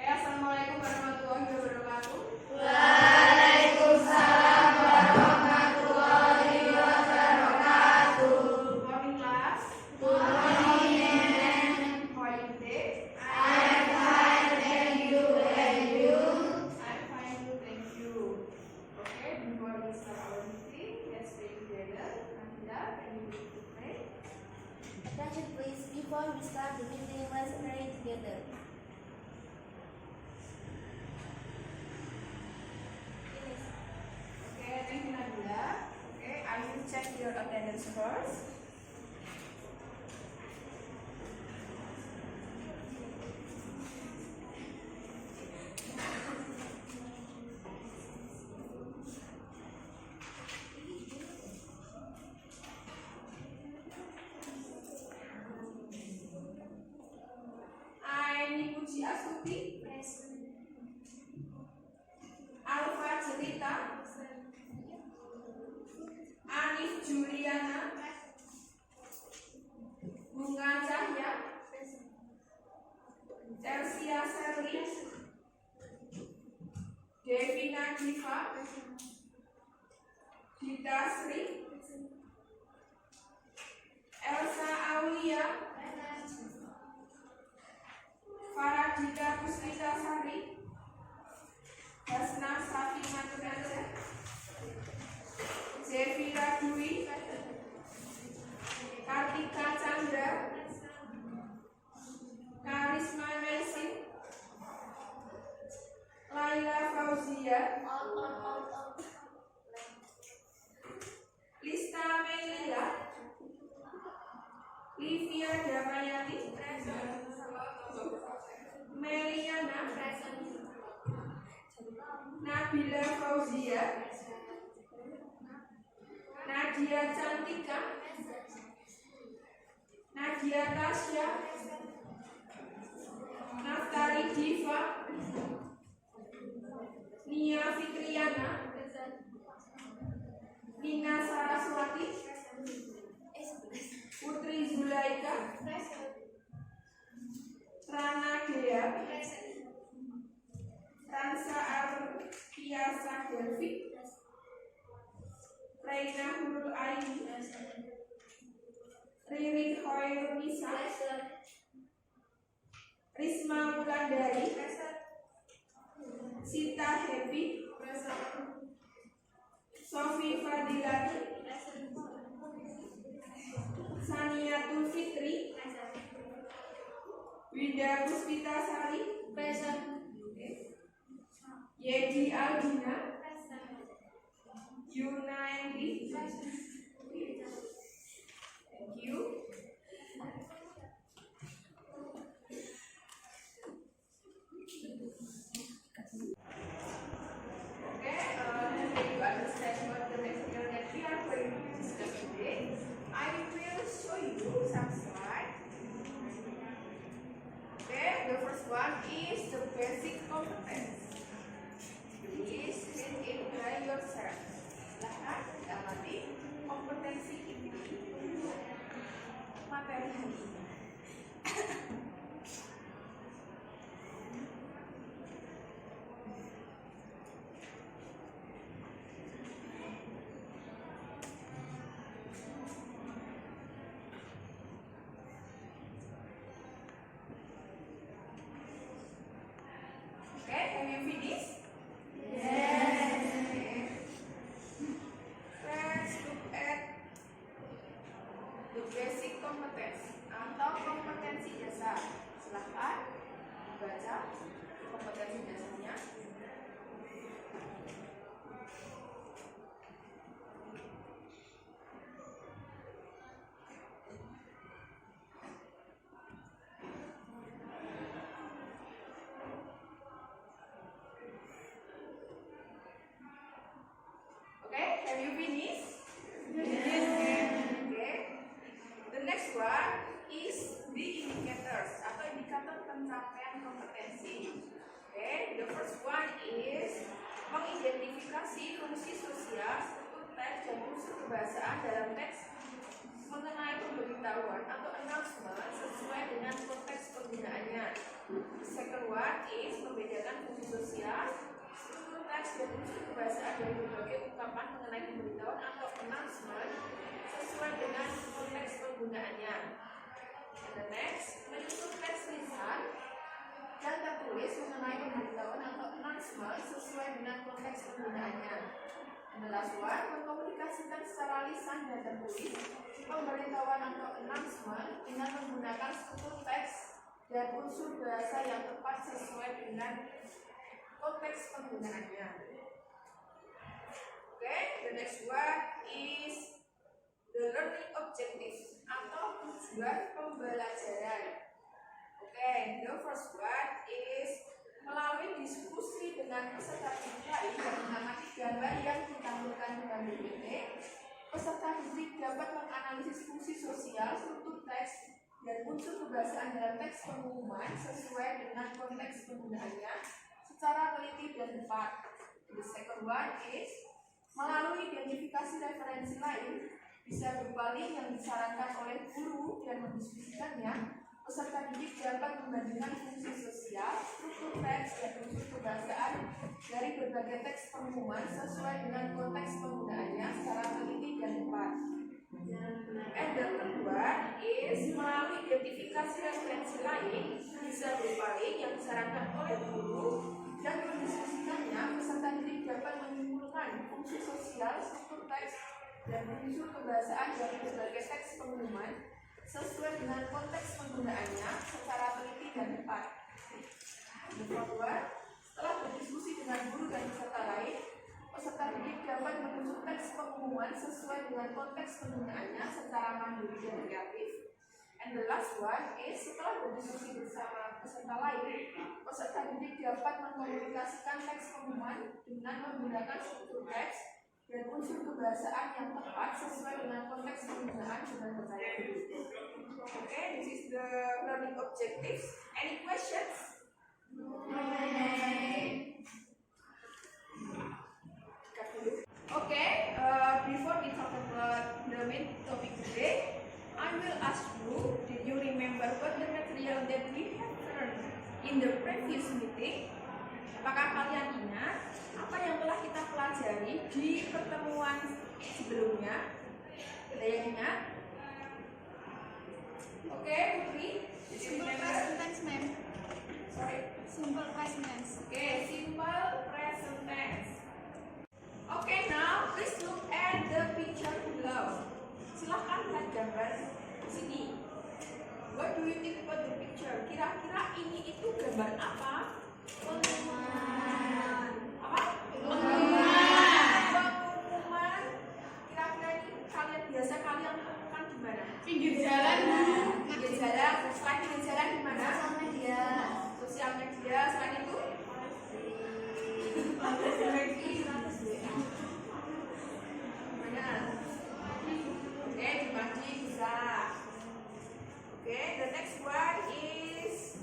Assalamualaikum warahmatullahi wabarakatuh. Waalaikumsalam warahmatullahi wabarakatuh. Good morning, class. Good morning. How are you today? I'm fine, thank you. And you? I'm fine too, thank you. Okay, before we start our meeting, let's pray together. Nabila, can you lead the pray? Attention please, before we start the meeting, let's pray together. Finish. Okay, thank you, Nabila. Okay, I will check your attendance first. Aini Puji Astuti, Alfa Cerita, Anif Juliana, Bunga Cahya, Elsia Serli, Devina Diva, Dita Sri, Elsa Aulia, Faradita Puspita Sari, Hasna Safi Matunanda, Zevira Dwi, Kartika Chandra, Karisma Mesin, Laila Fauzia, Lista Melia, Livia Damayati, Meliana, Nabila Fauzia, Nadia Cantika, Nadia Tasya, Naftali Diva, Nia Fitriana, Nina Saraswati, Putri Zulaika, Rana Dea, Ransa Arfiasa Delvi, Reina Hurul Aini, Ririn Hoirunisa, Risma Wulandari, Sita Happy, Sofi Fadilati, Saniatul Fitri, Winda Puspita Sari, Yedi Aldina, Yuna Endi. Thank you. Okay, now you understand what the material that we are going to discuss today. I will show you some slides. Okay, the first one is the basic competence. Please read it by yourself. Silahkan amati kompetensi inti materi hari ini. Okay, have you finished? Let's look at the basic competence atau kompetensi dasar. Silahkan baca kompetensi dasarnya. Okay, have you finished? Okay. The next one is the indicators atau indikator pencapaian kompetensi. Okay, the first one is mengidentifikasi fungsi sosial, struktur teks dan unsur kebahasaan dalam teks mengenai pemberitahuan atau announcement sesuai dengan konteks penggunaannya. Second one is membedakan fungsi sosial, struktur teks dan unsur kebahasaan dari berbagai ungkapan mengenai pemberitahuan atau announcement sesuai dengan konteks penggunaannya. And the next, menyusun teks lisan dan tertulis mengenai pemberitahuan atau announcement sesuai dengan konteks penggunaannya. And the last one, mengkomunikasikan secara lisan dan tertulis pemberitahuan atau announcement dengan menggunakan struktur teks dan unsur bahasa yang tepat sesuai dengan konteks penggunaannya. Okay, the next one is the learning objectives atau tujuan pembelajaran. Okay, the first one is melalui diskusi dengan peserta didik lain dan mengamati gambar yang ditampilkan dengan PPT, peserta didik dapat menganalisis fungsi sosial, struktur teks, dan unsur kebahasaan dalam teks pengumuman sesuai dengan konteks penggunaannya secara teliti dan tepat. The second one is melalui identifikasi referensi lain bisa berupa link yang disarankan oleh guru dan mendiskusikannya. Peserta didik dapat membandingkan fungsi sosial, struktur teks, dan unsur kebahasaan dari berbagai teks pengumuman sesuai dengan konteks penggunaannya secara teliti dan tepat. And the third one is melalui identifikasi referensi lain bisa berupa link yang disarankan oleh guru dan mendiskusikannya. Peserta didik dapat menyimpulkan fungsi sosial, struktur teks, dan unsur kebahasaan dari berbagai teks pengumuman sesuai dengan konteks penggunaannya secara teliti dan tepat. The fourth one, setelah berdiskusi dengan guru dan peserta lain, peserta didik dapat menyusun teks pengumuman sesuai dengan konteks penggunaannya secara mandiri dan kreatif. And the last one is setelah berdiskusi bersama peserta lain, peserta didik dapat mengkomunikasikan teks pengumuman dengan menggunakan struktur teks dan unsur kebahasaan yang tepat sesuai dengan konteks penggunaan dengan percaya diri. Okay, this is the learning objectives. Any questions? Okay, before we talk about the main topic today, I will ask you, did you remember what the material that we have learned in the previous meeting? Apakah kalian ingat apa yang telah kita pelajari di pertemuan sebelumnya? Ada yang ingat? Oke, Putri. Simple present tense, ma'am. Sorry. Simple present tense. Oke, simple present tense. Okay, now please look at the picture below. Silahkan lihat gambar di sini. What do you think about the picture? Kira-kira ini itu gambar apa? Pengumuman. Apa? Pengumuman. Kira-kira ini kalian temukan di mana? Pinggir jalan, Bu. Pinggir jalan. Selain pinggir jalan di mana? Sosial media. Sosial media. Selain itu? Mana? Oke, di masjid bisa. Oke, the next one is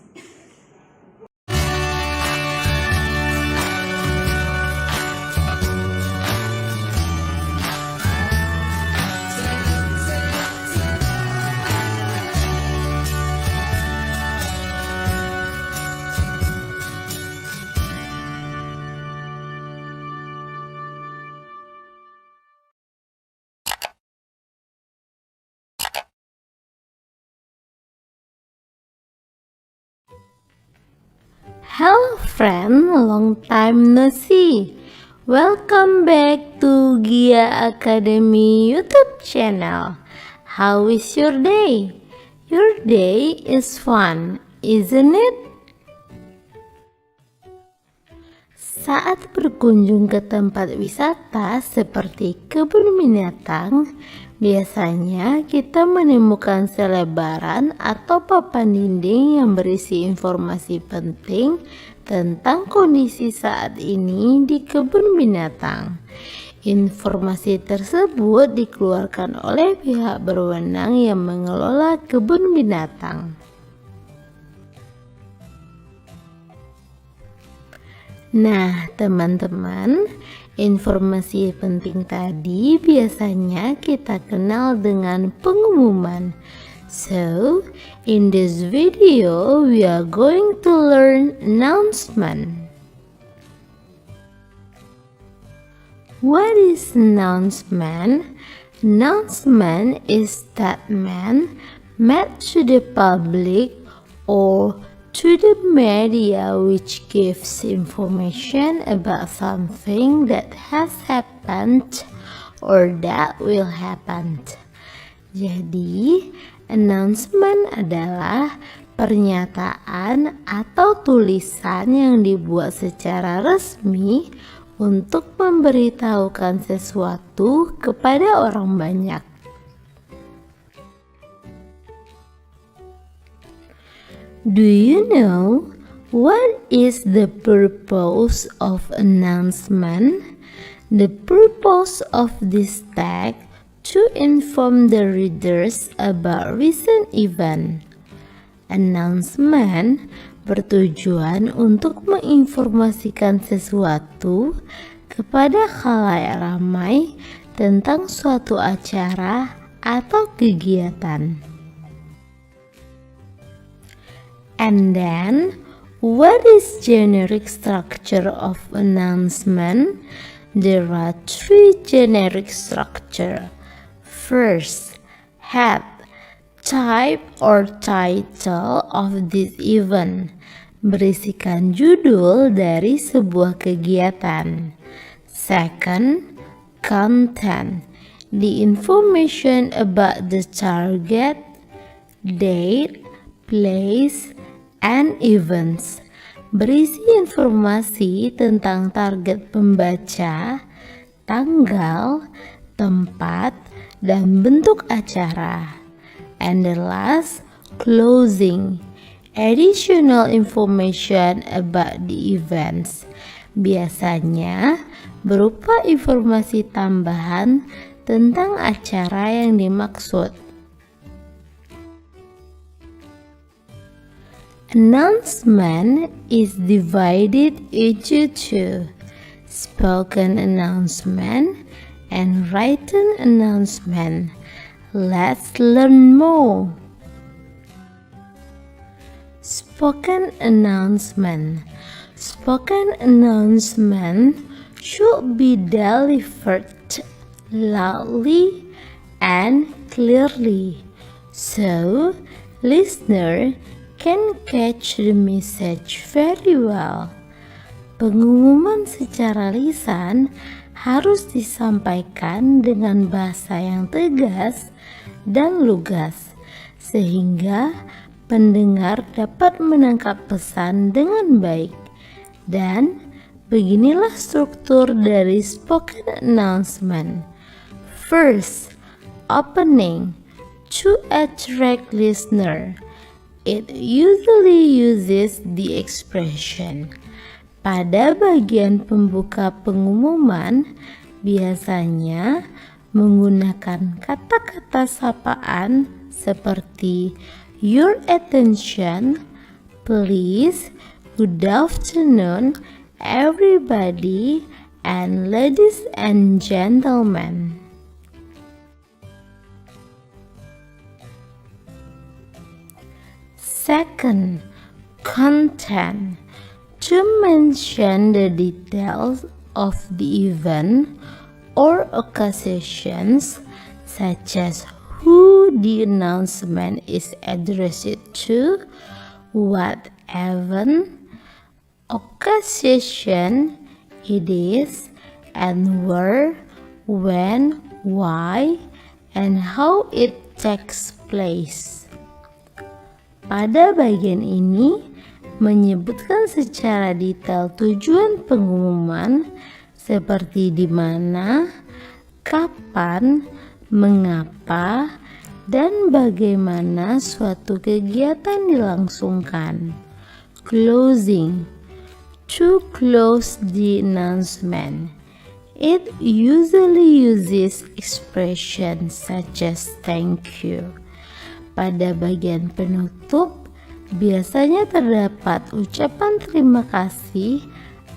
Hello friend, long time no see. Welcome back to Gia Academy YouTube channel. How is your day? Your day is fun, isn't it? Saat berkunjung ke tempat wisata seperti kebun binatang, biasanya kita menemukan selebaran atau papan dinding yang berisi informasi penting tentang kondisi saat ini di kebun binatang. Informasi tersebut dikeluarkan oleh pihak berwenang yang mengelola kebun binatang. Nah, teman-teman, informasi penting tadi biasanya kita kenal dengan pengumuman. So, in this video, we are going to learn announcement. What is announcement? Announcement is statement made to the public or to the media which gives information about something that has happened or that will happen. Jadi, announcement adalah pernyataan atau tulisan yang dibuat secara resmi untuk memberitahukan sesuatu kepada orang banyak. Do you know what is the purpose of announcement? The purpose of this text to inform the readers about recent event. Announcement bertujuan untuk menginformasikan sesuatu kepada khalayak ramai tentang suatu acara atau kegiatan. And then, what is generic structure of announcement? There are three generic structure. First, head, type or title of this event, berisikan judul dari sebuah kegiatan. Second, content, the information about the target, date, place, and events, berisi informasi tentang target pembaca, tanggal, tempat, dan bentuk acara. And the last, closing, additional information about the events, biasanya berupa informasi tambahan tentang acara yang dimaksud. Announcement is divided into two, spoken announcement and written announcement. Let's learn more. Spoken announcement. Spoken announcement should be delivered loudly and clearly, so listener can catch the message very well. Pengumuman secara lisan harus disampaikan dengan bahasa yang tegas dan lugas, sehingga pendengar dapat menangkap pesan dengan baik. Dan beginilah struktur dari spoken announcement. First, opening to attract listener. It usually uses the expression. Pada bagian pembuka pengumuman, biasanya menggunakan kata-kata sapaan seperti your attention, please, good afternoon, everybody, and ladies and gentlemen. Second, content. To mention the details of the event or occasions, such as who the announcement is addressed to, what event, occasion it is, and where, when, why, and how it takes place. Pada bagian ini, menyebutkan secara detail tujuan pengumuman seperti di mana, kapan, mengapa, dan bagaimana suatu kegiatan dilangsungkan. Closing. To close the announcement. It usually uses expressions such as thank you. Pada bagian penutup, biasanya terdapat ucapan terima kasih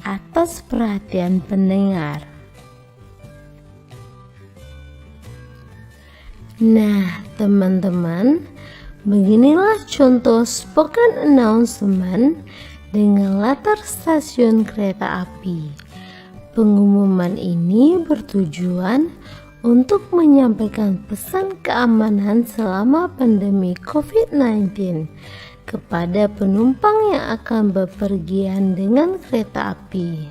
atas perhatian pendengar. Nah, teman-teman, Beginilah contoh spoken announcement dengan latar stasiun kereta api. Pengumuman ini bertujuan untuk menyampaikan pesan keamanan selama pandemi COVID-19 kepada penumpang yang akan bepergian dengan kereta api.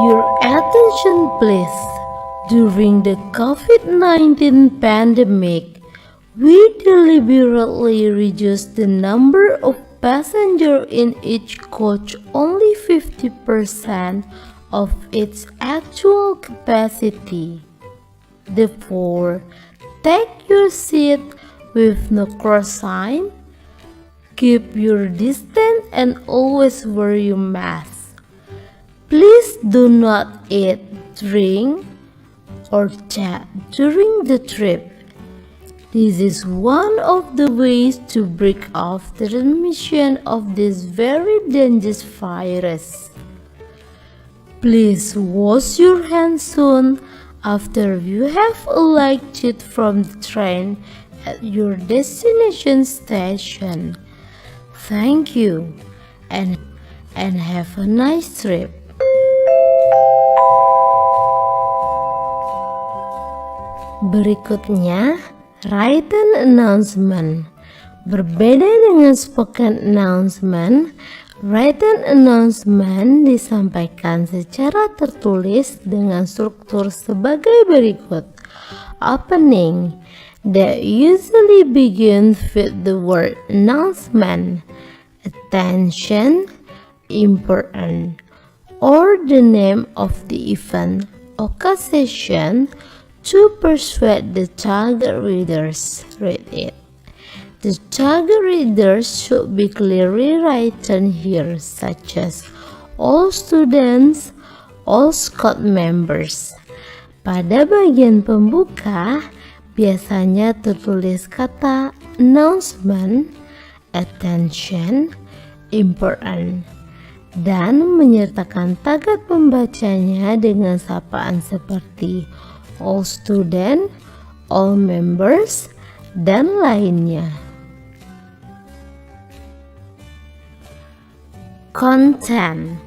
Your attention please. During the COVID-19 pandemic, we deliberately reduced the number of passengers in each coach only 50% of its actual capacity. Therefore, take your seat with no cross sign, keep your distance and always wear your mask. Please do not eat, drink, or chat during the trip. This is one of the ways to break off the transmission of this very dangerous virus. Please wash your hands soon after you have alighted from the train at your destination station. Thank you and have a nice trip. Berikutnya, written announcement. Berbeda dengan spoken announcement, written announcement disampaikan secara tertulis dengan struktur sebagai berikut. Opening that usually begins with the word announcement, attention, important, or the name of the event, occasion, to persuade the target readers read it. The target readers should be clearly written here, such as all students, all squad members. Pada bagian pembuka, biasanya tertulis kata announcement, attention, important, dan menyertakan target pembacanya dengan sapaan seperti all student, all members, dan lainnya. Content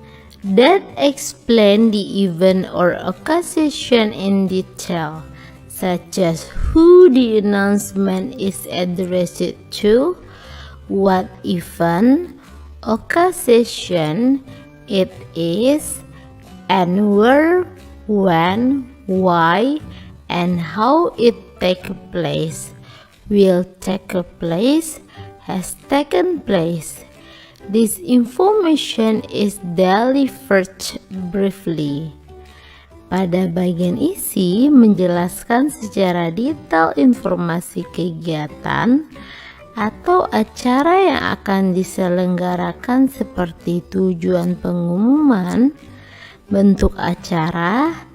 that explain the event or occasion in detail, such as who the announcement is addressed to, what event, occasion it is, and where, when, why, and how it take place, will take place, has taken place. This information is delivered briefly. Pada bagian isi menjelaskan secara detail informasi kegiatan atau acara yang akan diselenggarakan seperti tujuan pengumuman, bentuk acara,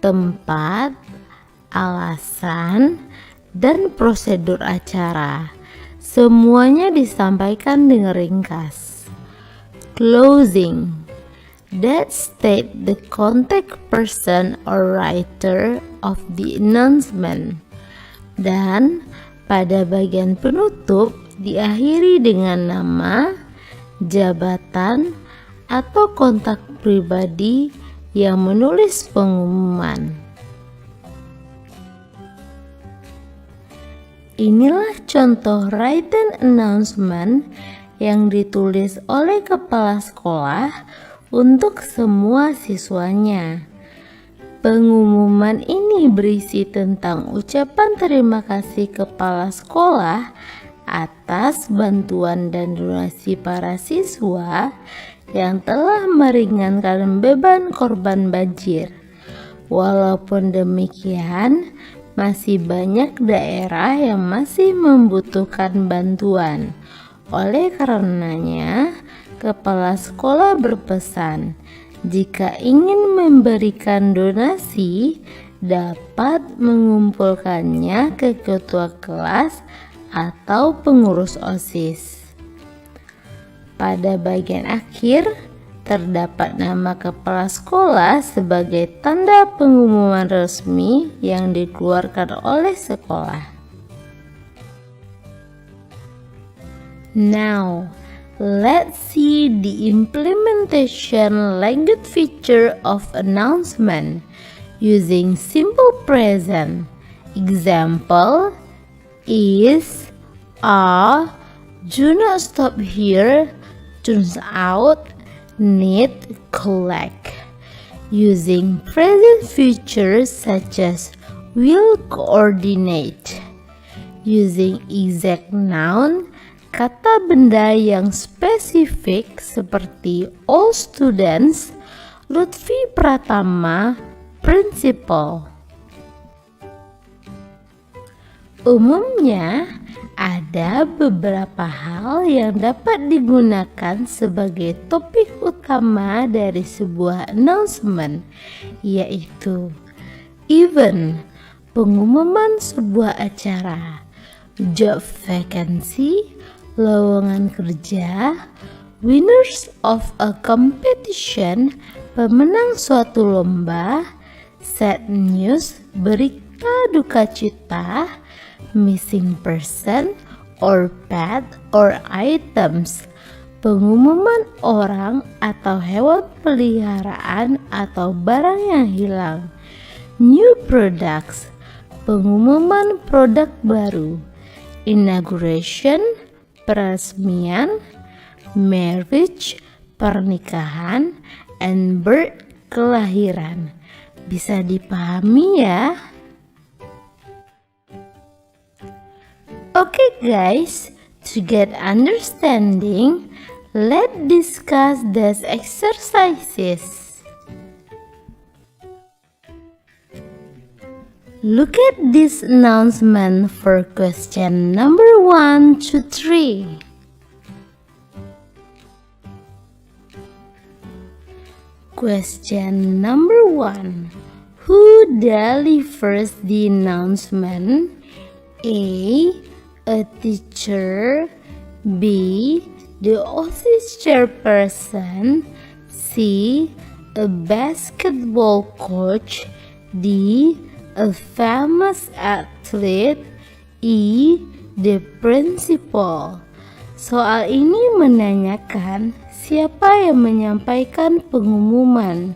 tempat, alasan, dan prosedur acara. Semuanya disampaikan dengan ringkas. Closing that state the contact person or writer of the announcement. Dan pada bagian penutup diakhiri dengan nama, jabatan, atau kontak pribadi yang menulis pengumuman. Inilah contoh written announcement yang ditulis oleh kepala sekolah untuk semua siswanya. Pengumuman ini berisi tentang ucapan terima kasih kepala sekolah atas bantuan dan donasi para siswa yang telah meringankan beban korban banjir. Walaupun demikian, masih banyak daerah yang masih membutuhkan bantuan. Oleh karenanya, kepala sekolah berpesan, jika ingin memberikan donasi, dapat mengumpulkannya ke ketua kelas atau pengurus OSIS. Pada bagian akhir, terdapat nama kepala sekolah sebagai tanda pengumuman resmi yang dikeluarkan oleh sekolah. Now, let's see the implementation language feature of announcement using simple present. Example is, are, do not stop here, turns out, need, collect. Using present features such as will coordinate. Using exact noun, kata benda yang spesifik seperti all students, Lutfi Pratama, principal. Umumnya, ada beberapa hal yang dapat digunakan sebagai topik utama dari sebuah announcement, yaitu event, pengumuman sebuah acara, job vacancy, lowongan kerja, winners of a competition, pemenang suatu lomba, sad news, berita duka cita, missing person or pet or items, pengumuman orang atau hewan peliharaan atau barang yang hilang, new products, pengumuman produk baru, inauguration, peresmian, marriage, pernikahan, and birth, kelahiran. Bisa dipahami ya? Okay guys, to get understanding, let's discuss these exercises. Look at this announcement for question number 1 to 3. Question number 1. Who delivers the announcement? A teacher, B, the office chairperson, C, a basketball coach, D, a famous athlete, E, the principal. Soal ini menanyakan siapa yang menyampaikan pengumuman.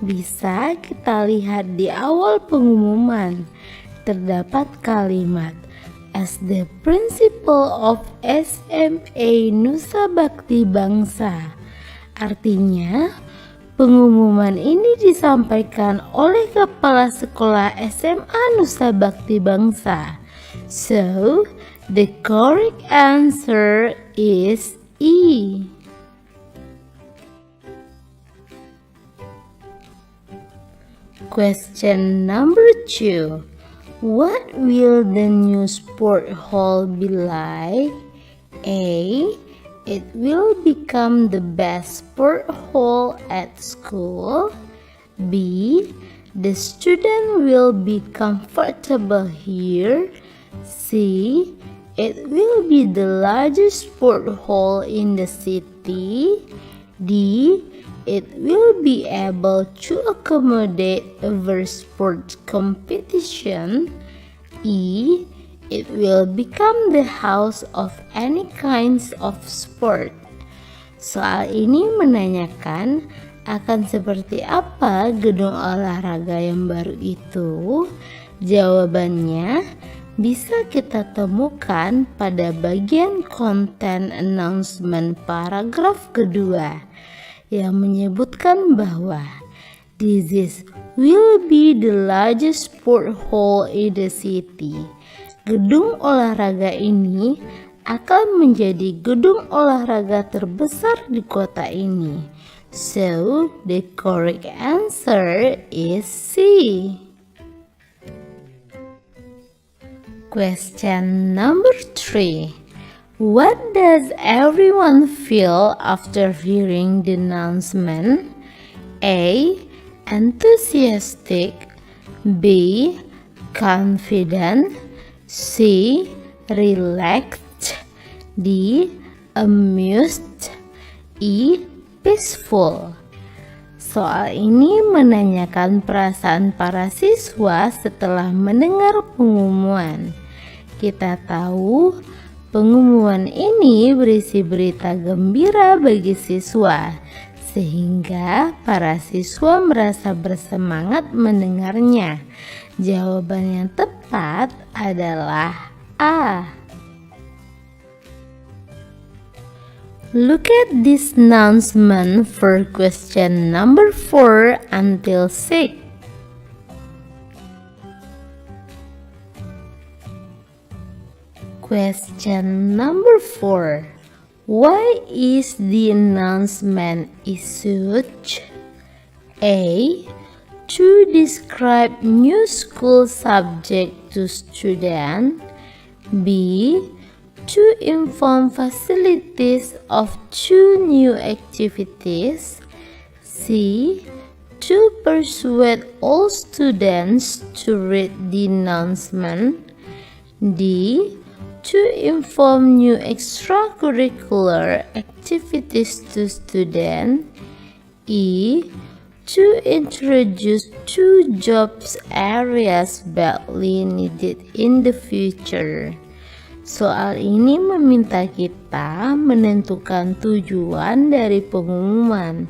Bisa kita lihat di awal pengumuman terdapat kalimat as the principal of SMA Nusa Bakti Bangsa. Artinya, pengumuman ini disampaikan oleh Kepala Sekolah SMA Nusa Bakti Bangsa. So, the correct answer is E. Question number 2. What will the new sport hall be like? A. It will become the best sport hall at school. B. The student will be comfortable here. C. It will be the largest sport hall in the city. D. It will be able to accommodate every sport competition. E. It will become the house of any kinds of sport. Soal ini menanyakan akan seperti apa gedung olahraga yang baru itu. Jawabannya bisa kita temukan pada bagian konten announcement paragraf kedua yang menyebutkan bahwa this will be the largest sport hall in the city. Gedung olahraga ini akan menjadi gedung olahraga terbesar di kota ini. So, the correct answer is C. Question number 3. What does everyone feel after hearing the announcement? A. Enthusiastic. B. Confident. C. Relaxed. D. Amused. E. Peaceful. Soal ini menanyakan perasaan para siswa setelah mendengar pengumuman. Kita tahu Pengumuman ini berisi berita gembira bagi siswa, sehingga para siswa merasa bersemangat mendengarnya. Jawaban yang tepat adalah A. Look at this announcement for question number 4 until 6. Question number 4. Why is the announcement issued? A. To describe new school subject to student. B. To inform facilities of 2 new activities. C. To persuade all students to read the announcement. D. To inform new extracurricular activities to students. E. To introduce 2 jobs areas badly needed in the future. Soal ini meminta kita menentukan tujuan dari pengumuman.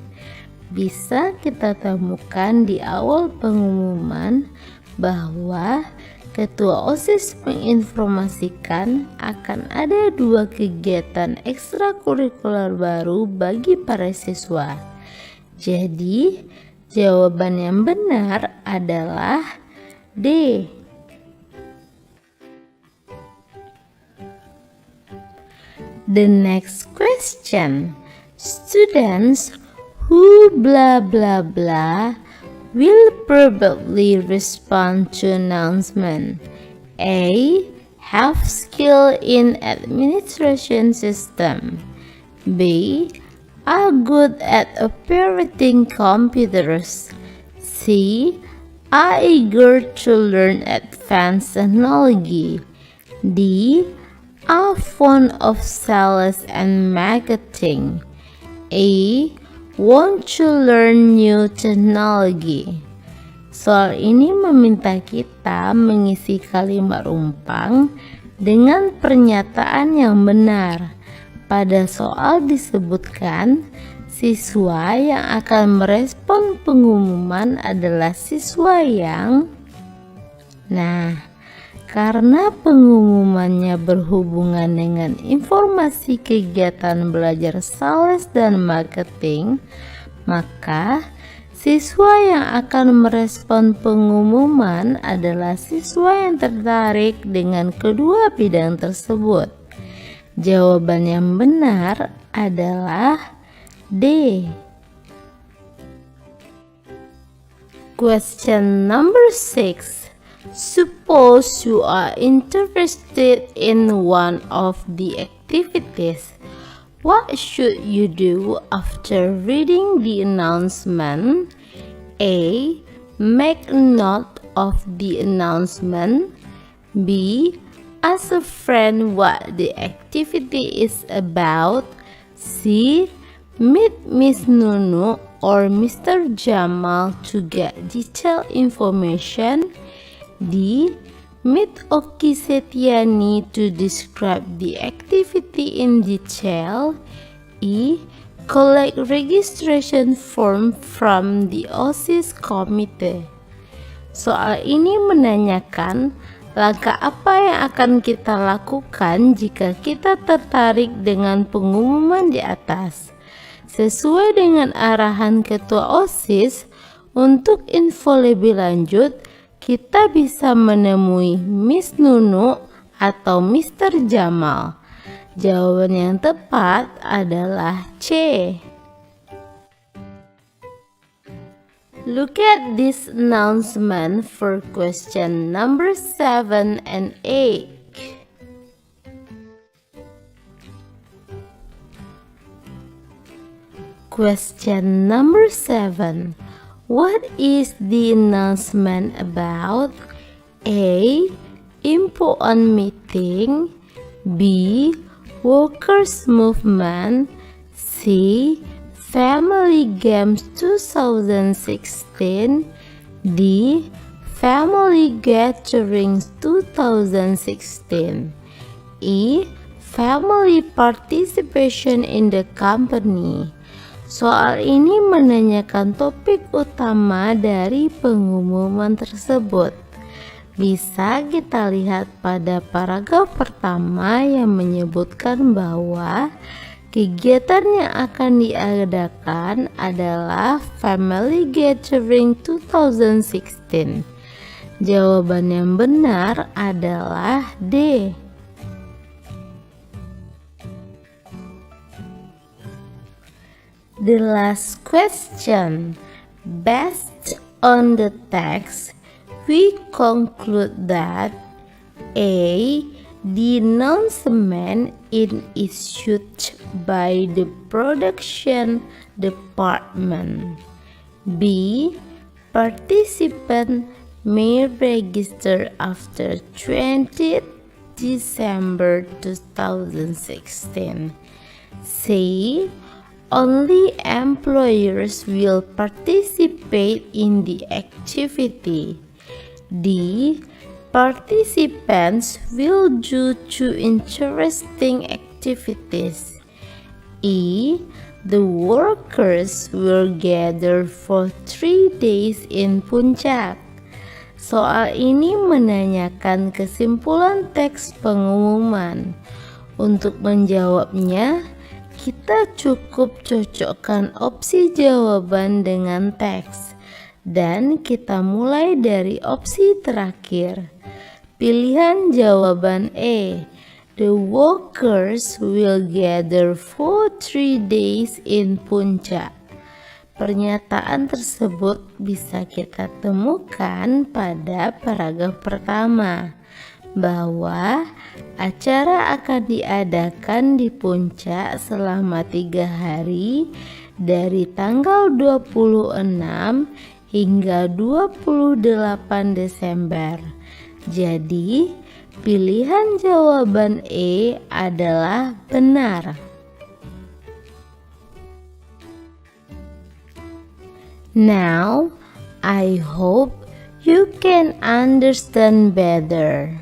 Bisa kita temukan di awal pengumuman bahwa Ketua OSIS menginformasikan akan ada 2 kegiatan ekstrakurikuler baru bagi para siswa. Jadi, jawaban yang benar adalah D. The next question. Students who blah blah blah will probably respond to announcement. A. Have skill in administration system. B. Are good at operating computers. C. Are eager to learn advanced technology. D. Are fond of sales and marketing. A. Want to learn new technology. Soal ini meminta kita mengisi kalimat rumpang dengan pernyataan yang benar. Pada soal disebutkan, siswa yang akan merespon pengumuman adalah siswa yang... karena pengumumannya berhubungan dengan informasi kegiatan belajar sales dan marketing, maka siswa yang akan merespon pengumuman adalah siswa yang tertarik dengan kedua bidang tersebut. Jawaban yang benar adalah D. Question number 6. Suppose you are interested in one of the activities. What should you do after reading the announcement? A. Make a note of the announcement. B. Ask a friend what the activity is about. C. Meet Miss Nunu or Mr. Jamal to get detailed information. D. Meet Oki Setiani to describe the activity in detail. E. Collect registration form from the OSIS committee. Soal ini menanyakan langkah apa yang akan kita lakukan jika kita tertarik dengan pengumuman di atas. Sesuai dengan arahan Ketua OSIS, untuk info lebih lanjut, kita bisa menemui Miss Nunu atau Mr. Jamal. Jawaban yang tepat adalah C. Look at this announcement for question number 7 and 8. Question number 7. What is the announcement about? A. Info on meeting. B. Workers' movement. C. Family Games 2016. D. Family Gatherings 2016. E. family participation in the company. Soal ini menanyakan topik utama dari pengumuman tersebut. Bisa kita lihat pada paragraf pertama yang menyebutkan bahwa kegiatan yang akan diadakan adalah Family Gathering 2016. Jawaban yang benar adalah D. The last question. Based on the text, we conclude that A. The announcement is issued by the production department. B. Participants may register after 20th December 2016. C. Only employers will participate in the activity. D. Participants will do two interesting activities. E. The workers will gather for 3 days in Puncak. Soal ini menanyakan kesimpulan teks pengumuman. Untuk menjawabnya, kita cukup cocokkan opsi jawaban dengan teks. Dan kita mulai dari opsi terakhir. Pilihan jawaban E. The workers will gather for 3 days in Puncak. Pernyataan tersebut bisa kita temukan pada paragraf pertama, bahwa acara akan diadakan di Puncak selama 3 hari dari tanggal 26 hingga 28 Desember. Jadi, pilihan jawaban E adalah benar. Now, I hope you can understand better.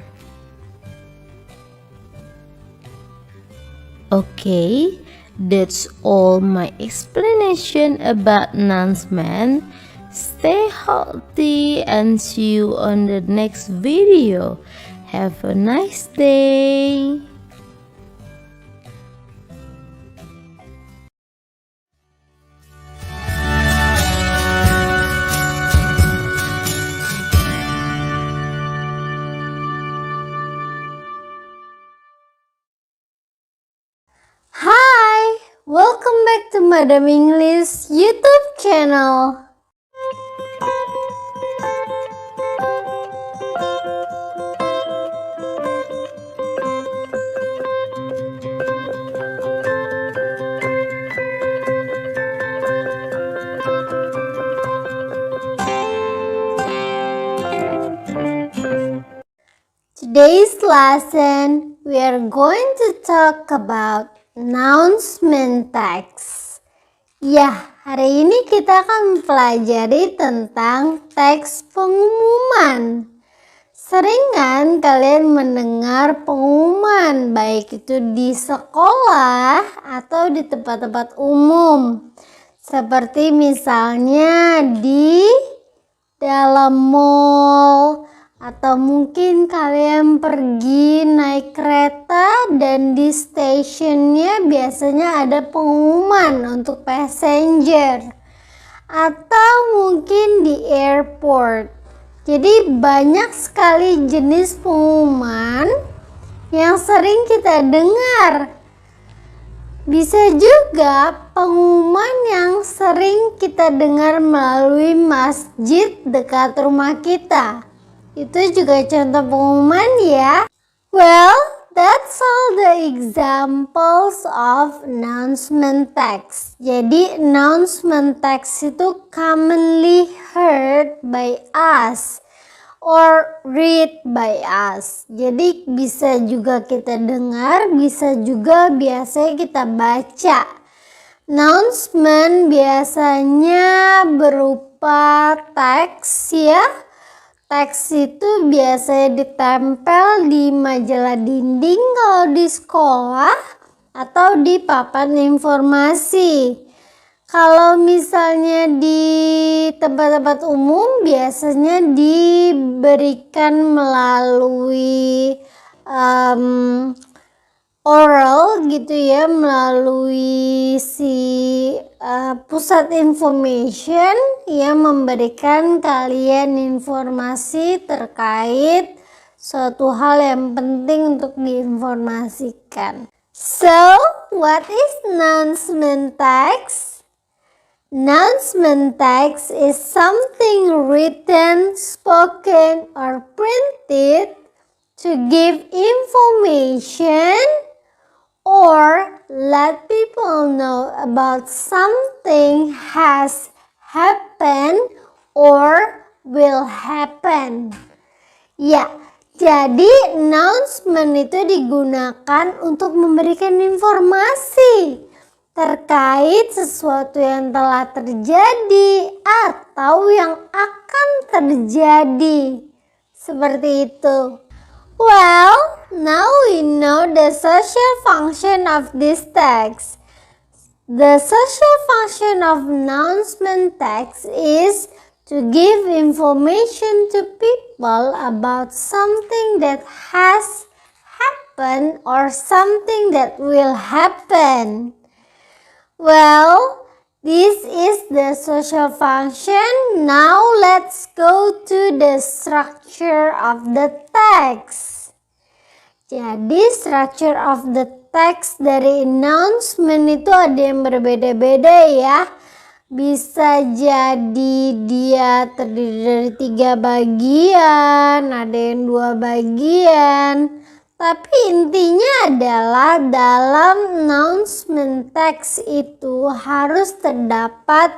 Okay, that's all my explanation about announcement. Stay healthy and see you on the next video. Have a nice day. Hi, welcome back to Madam English YouTube channel. Today's lesson, we are going to talk about announcement text. Ya, hari ini kita akan mempelajari tentang teks pengumuman. Sering kan kalian mendengar pengumuman, baik itu di sekolah atau di tempat-tempat umum. Seperti misalnya di dalam mall, atau mungkin kalian pergi naik kereta dan di stasiunnya biasanya ada pengumuman untuk passenger. Atau mungkin di airport. Jadi banyak sekali jenis pengumuman yang sering kita dengar. Bisa juga pengumuman yang sering kita dengar melalui masjid dekat rumah kita. Itu juga contoh pengumuman ya. Well, that's all the examples of announcement text. Jadi announcement text itu commonly heard by us or read by us. Jadi bisa juga kita dengar, bisa juga biasanya kita baca. Announcement biasanya berupa teks ya. Teks itu biasanya ditempel di majalah dinding kalau di sekolah atau di papan informasi. Kalau misalnya di tempat-tempat umum biasanya diberikan melalui oral gitu ya, melalui pusat information yang memberikan kalian informasi terkait suatu hal yang penting untuk diinformasikan. So, what is announcement text? Announcement text is something written, spoken, or printed to give information or let people know about something has happened or will happen. Ya, jadi announcement itu digunakan untuk memberikan informasi terkait sesuatu yang telah terjadi atau yang akan terjadi. Seperti itu. Well, now we know the social function of this text. The social function of announcement text is to give information to people about something that has happened or something that will happen. Well, this is the social function. Now let's go to the structure of the text. Jadi structure of the text dari announcement itu ada yang berbeda-beda ya. Bisa jadi dia terdiri dari 3 bagian, ada yang 2 bagian. Tapi intinya adalah dalam announcement text itu harus terdapat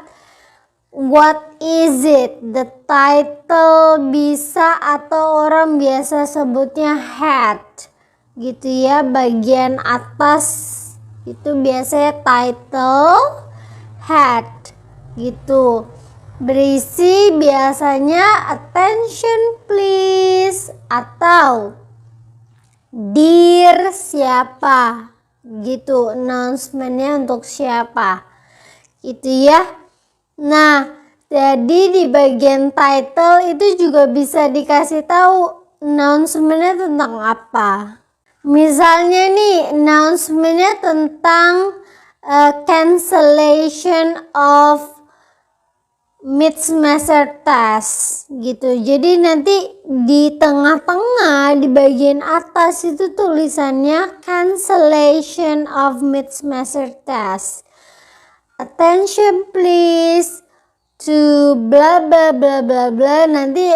what is it, the title bisa atau orang biasa sebutnya head gitu ya, bagian atas itu biasanya title, head gitu. Berisi biasanya attention please atau dear siapa gitu, announcementnya untuk siapa gitu ya. Nah, jadi di bagian title itu juga bisa dikasih tahu announcementnya tentang apa. Misalnya nih announcementnya tentang cancellation of mid-semester test gitu. Jadi nanti di tengah-tengah di bagian atas itu tulisannya cancellation of mid-semester test. Attention please to bla bla bla bla bla, nanti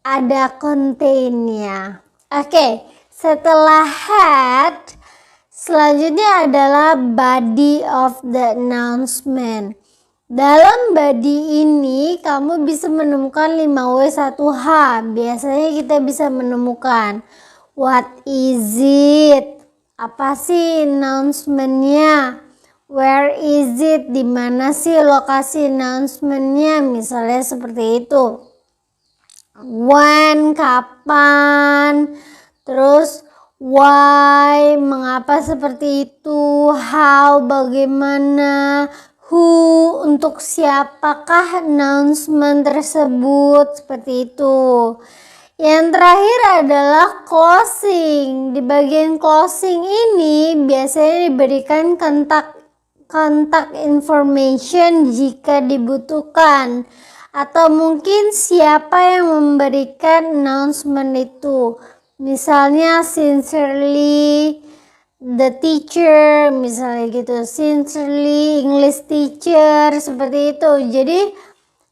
ada containnya. Oke, setelah head selanjutnya adalah body of the announcement. Dalam body ini kamu bisa menemukan 5W1H. Biasanya kita bisa menemukan what is it? Apa sih announcementnya? Where is it? Di mana sih lokasi announcementnya? Misalnya seperti itu. When, kapan? Terus why, mengapa seperti itu? How, bagaimana? Who, untuk siapakah announcement tersebut, seperti itu. Yang terakhir adalah closing. Di bagian closing ini biasanya diberikan kontak information jika dibutuhkan. Atau mungkin siapa yang memberikan announcement itu. Misalnya sincerely the teacher, misalnya gitu, sincerely English teacher, seperti itu. Jadi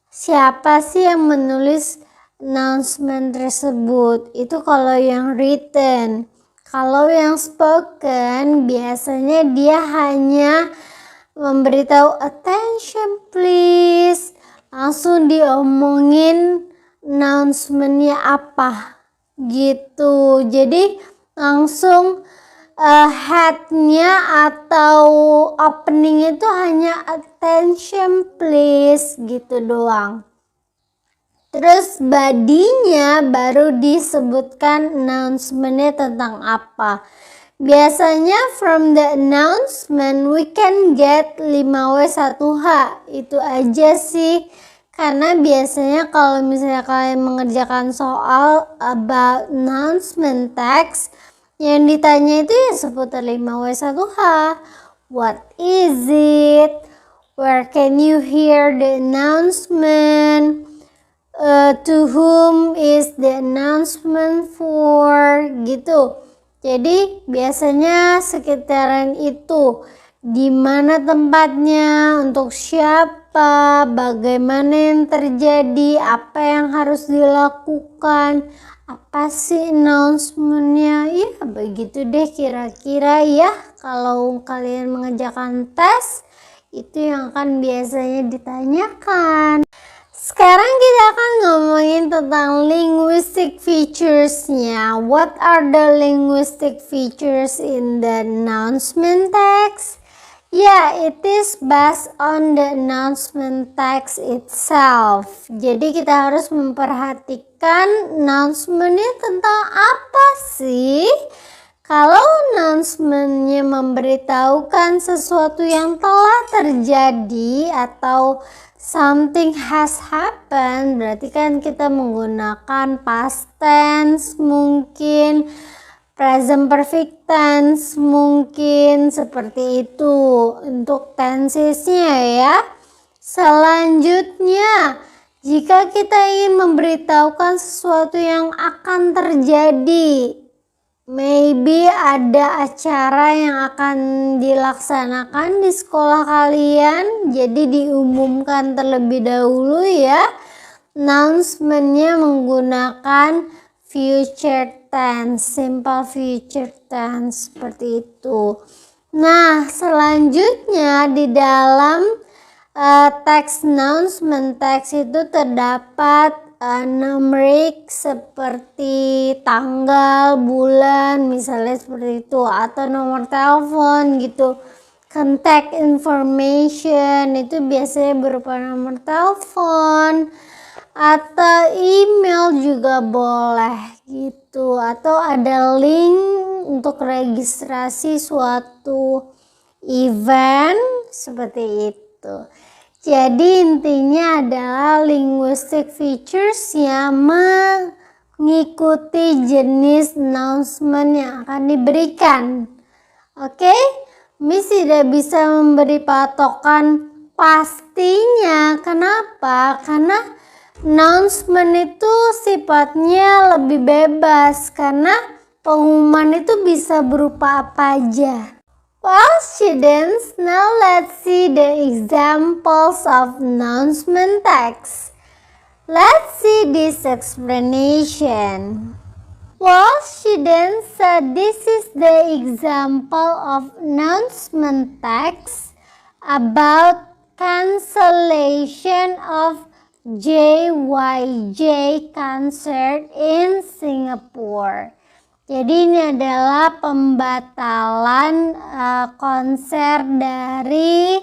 siapa sih yang menulis announcement tersebut? Itu kalau yang written. Kalau yang spoken biasanya dia hanya memberitahu attention please, langsung diomongin announcementnya apa gitu. Jadi langsung headnya atau opening itu hanya attention please gitu doang. Terus badinya baru disebutkan announcement-nya tentang apa. Biasanya from the announcement we can get 5W1H. Itu aja sih. Karena biasanya kalau misalnya kalian mengerjakan soal about announcement text, yang ditanya itu ya seputar 5W1H. What is it? Where can you hear the announcement? To whom is the announcement for? Gitu. Jadi biasanya sekitaran itu. Di mana tempatnya, untuk siapa, bagaimana yang terjadi, apa yang harus dilakukan, apa sih announcement-nya. Ya begitu deh kira-kira ya. Kalau kalian mengerjakan tes, itu yang akan biasanya ditanyakan. Sekarang kita akan ngomongin tentang linguistic features-nya. What are the linguistic features in the announcement text? Yeah, it is based on the announcement text itself. Jadi kita harus memperhatikan announcement-nya tentang apa sih? Kalau announcement-nya memberitahukan sesuatu yang telah terjadi atau something has happened, berarti kan kita menggunakan past tense mungkin, present perfect tense mungkin, seperti itu untuk tensesnya ya. Selanjutnya, jika kita ingin memberitahukan sesuatu yang akan terjadi, maybe ada acara yang akan dilaksanakan di sekolah kalian, jadi diumumkan terlebih dahulu ya. Announcement-nya menggunakan future tense, simple future tense, seperti itu. Nah, selanjutnya di dalam teks announcement text itu terdapat numerik seperti tanggal, bulan, misalnya seperti itu, atau nomor telepon gitu. Contact information itu biasanya berupa nomor telepon, atau email juga boleh gitu, atau ada link untuk registrasi suatu event seperti itu. Jadi intinya adalah linguistic features yang mengikuti jenis announcement yang akan diberikan. Oke, Miss tidak bisa memberi patokan pastinya. Kenapa? Karena announcement itu sifatnya lebih bebas, karena pengumuman itu bisa berupa apa aja. Well, students, now let's see the examples of announcement text. Let's see this explanation. Well, students, this is the example of announcement text about cancellation of JYJ concert in Singapore. Jadi ini adalah pembatalan konser dari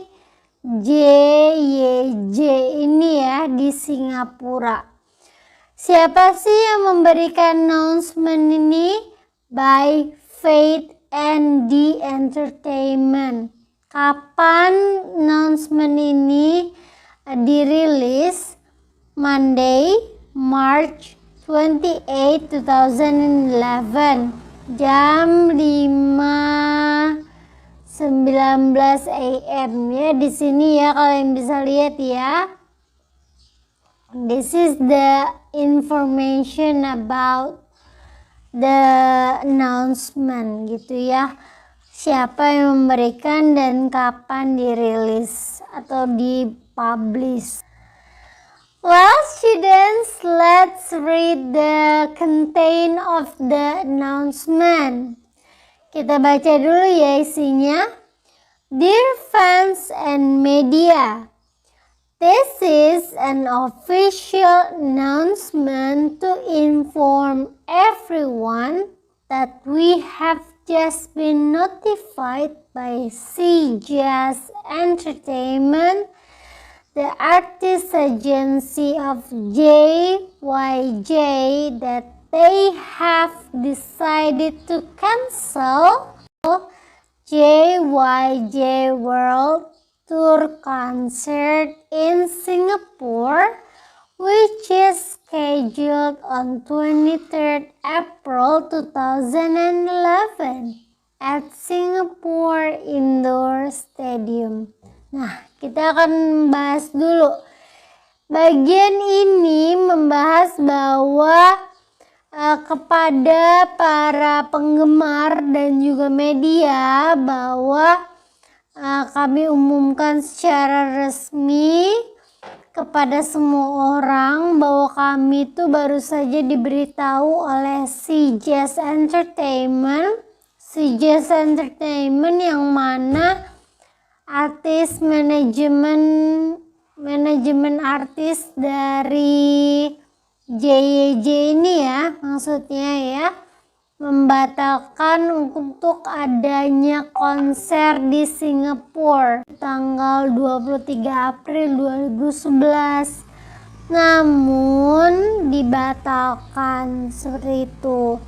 JYJ ini ya di Singapura. Siapa sih yang memberikan announcement ini? By Faith and the Entertainment. Kapan announcement ini dirilis? Monday, March 28, 2011, jam 5.19 AM ya di sini ya, kalian bisa lihat ya. This is the information about the announcement gitu ya. Siapa yang memberikan dan kapan dirilis atau dipublish. Well, students, let's read the content of the announcement. Kita baca dulu ya isinya. Dear fans and media, this is an official announcement to inform everyone that we have just been notified by CJazz Entertainment the artist agency of JYJ that they have decided to cancel JYJ World Tour concert in Singapore, which is scheduled on 23rd April 2011 at Singapore Indoor Stadium. Nah, kita akan bahas dulu. Bagian ini membahas bahwa kepada para penggemar dan juga media bahwa kami umumkan secara resmi kepada semua orang bahwa kami itu baru saja diberitahu oleh CJS Entertainment. CJS Entertainment yang mana artis manajemen artis dari JYJ ini ya, maksudnya ya, membatalkan untuk adanya konser di Singapura tanggal 23 April 2011. Namun dibatalkan seperti itu.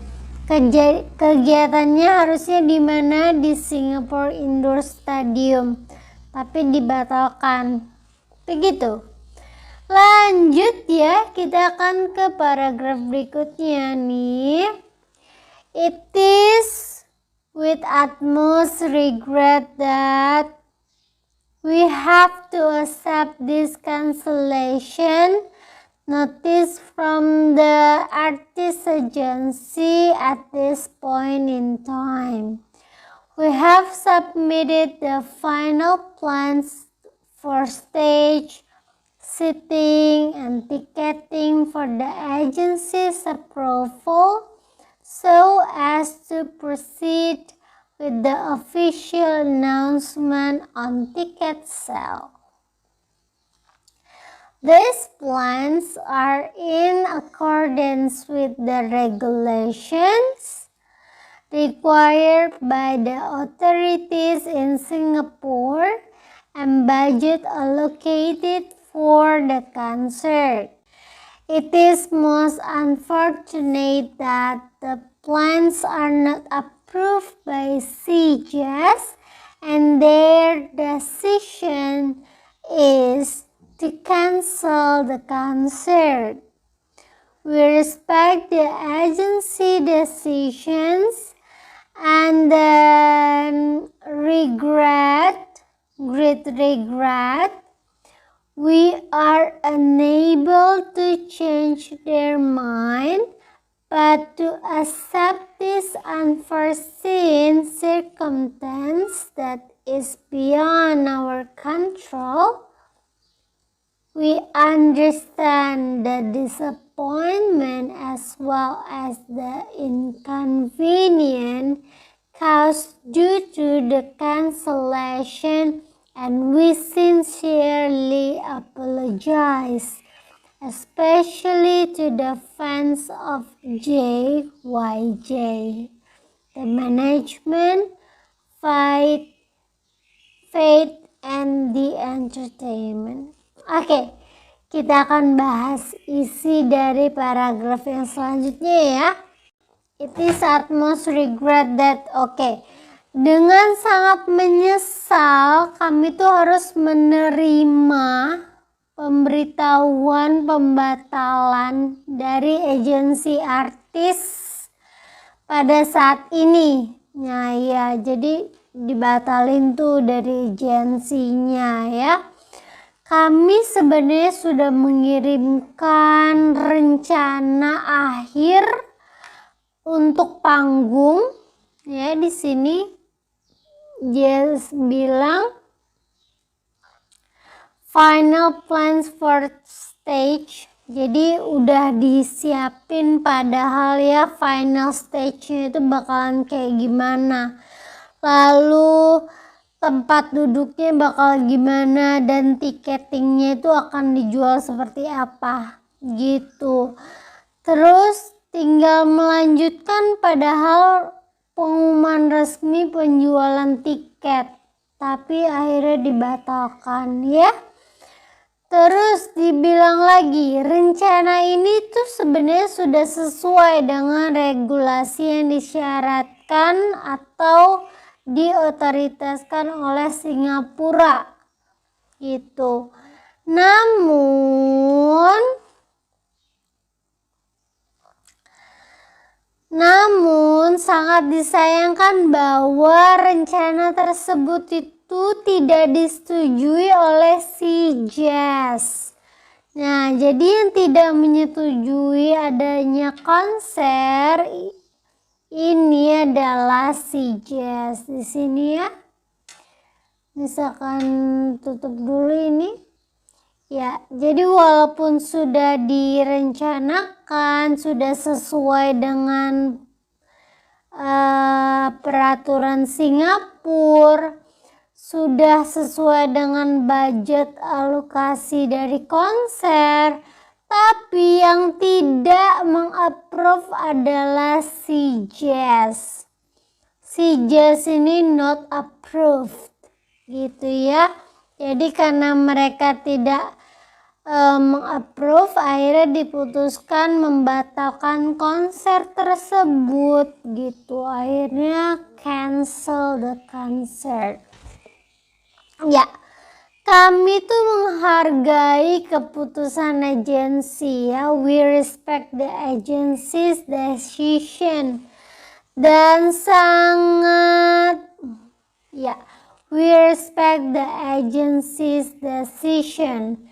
Kegiatannya harusnya di mana? Di Singapore Indoor Stadium, tapi dibatalkan. Begitu. Lanjut ya, kita akan ke paragraf berikutnya nih. It is with utmost regret that we have to accept this cancellation notice from the artist agency at this point in time. We have submitted the final plans for stage, seating, and ticketing for the agency's approval so as to proceed with the official announcement on ticket sale. These plans are in accordance with the regulations required by the authorities in Singapore and budget allocated for the concert. It is most unfortunate that the plans are not approved by CJS and their decision is to cancel the concert. We respect the agency decisions and then great regret, we are unable to change their mind, but to accept this unforeseen circumstance that is beyond our control. We understand the disappointment as well as the inconvenience caused due to the cancellation, and we sincerely apologize, especially to the fans of JYJ, the management, Faith, and the entertainment. Oke, kita akan bahas isi dari paragraf yang selanjutnya ya. It is utmost regret that, dengan sangat menyesal kami tuh harus menerima pemberitahuan pembatalan dari agensi artis pada saat ini. Nah ya, jadi dibatalin tuh dari agensinya ya. Kami sebenarnya sudah mengirimkan rencana akhir untuk panggung ya. Di sini Jess bilang final plans for stage, jadi udah disiapin, padahal ya final stage-nya itu bakalan kayak gimana, lalu tempat duduknya bakal gimana, dan tiketingnya itu akan dijual seperti apa gitu. Terus tinggal melanjutkan, padahal pengumuman resmi penjualan tiket, tapi akhirnya dibatalkan ya. Terus dibilang lagi, rencana ini tuh sebenarnya sudah sesuai dengan regulasi yang disyaratkan atau diotoritaskan oleh Singapura gitu. Namun sangat disayangkan bahwa rencana tersebut itu tidak disetujui oleh CJAS. Nah, jadi yang tidak menyetujui adanya konser ini adalah CJAS. Di sini ya. Misalkan tutup dulu ini. Ya, jadi walaupun sudah direncanakan, sudah sesuai dengan peraturan Singapura, sudah sesuai dengan budget alokasi dari konser, tapi yang tidak mengapprove adalah CJAS. CJAS ini not approved, gitu ya. Jadi karena mereka tidak mengapprove, akhirnya diputuskan membatalkan konser tersebut gitu. Akhirnya cancel the concert. Ya, kami tuh menghargai keputusan agensi ya. We respect the agency's decision. Dan sangat we respect the agency's decision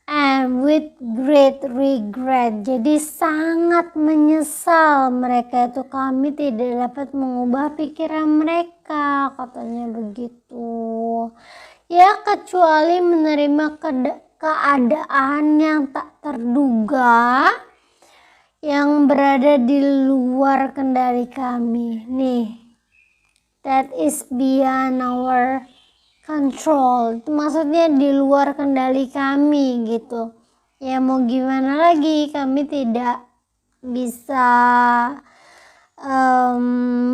and with great regret. Jadi sangat menyesal mereka itu, kami tidak dapat mengubah pikiran mereka, katanya begitu. Ya, kecuali menerima keadaan yang tak terduga yang berada di luar kendali kami. Nih, that is beyond our control. Itu maksudnya di luar kendali kami gitu. Ya mau gimana lagi, kami tidak bisa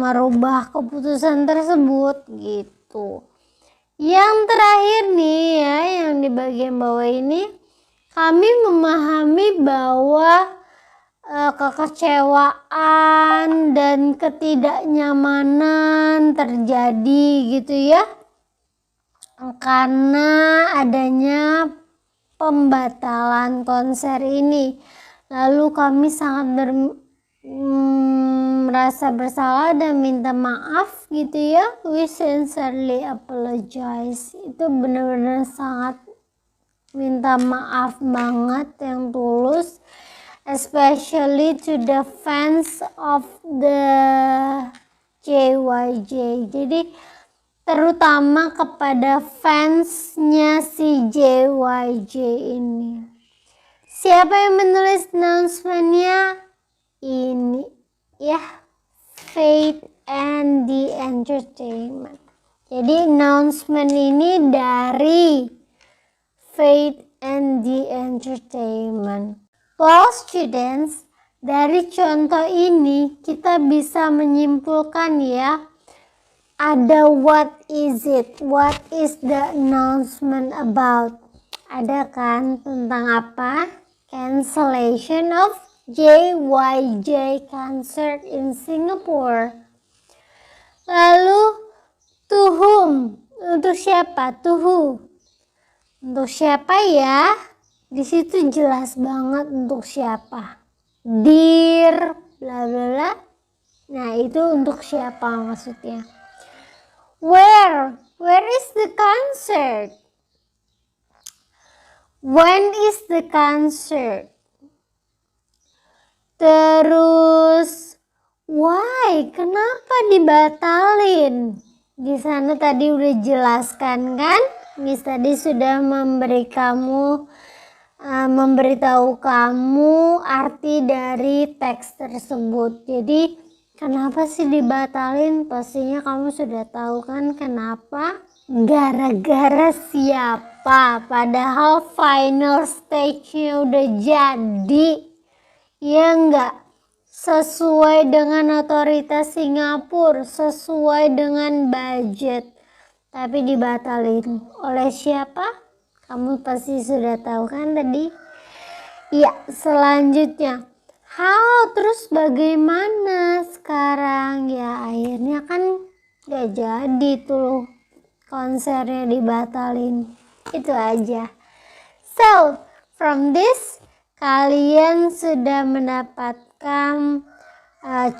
merubah keputusan tersebut gitu. Yang terakhir nih ya, yang di bagian bawah ini, kami memahami bahwa kekecewaan dan ketidaknyamanan terjadi gitu ya, karena adanya pembatalan konser ini. Lalu kami sangat merasa bersalah dan minta maaf gitu ya. We sincerely apologize. Itu benar-benar sangat minta maaf banget yang tulus, especially to the fans of the JYJ. Jadi terutama kepada fansnya si JYJ ini. Siapa yang menulis announcement-nya? Ini ya, Faith and the Entertainment. Jadi announcement ini dari Faith and the Entertainment. Well students, dari contoh ini kita bisa menyimpulkan ya, ada what is it? What is the announcement about? Ada kan tentang apa? Cancellation of JYJ concert in Singapore. Lalu to whom? Untuk siapa? To who? Untuk siapa ya? Di situ jelas banget untuk siapa. Dear bla bla bla. Nah, itu untuk siapa maksudnya? Where is the concert? When is the concert? Terus why? Kenapa dibatalin? Di sana tadi udah jelaskan kan? Miss tadi sudah memberitahu kamu arti dari teks tersebut. Jadi kenapa sih dibatalin? Pastinya kamu sudah tahu kan kenapa? Gara-gara siapa? Padahal final stage-nya udah jadi. Ya enggak? Sesuai dengan otoritas Singapura, sesuai dengan budget. Tapi dibatalin oleh siapa? Kamu pasti sudah tahu kan tadi? Ya, selanjutnya. How? Terus bagaimana sekarang? Ya, akhirnya kan gak jadi tuh konsernya dibatalin. Itu aja. So, from this, kalian sudah mendapatkan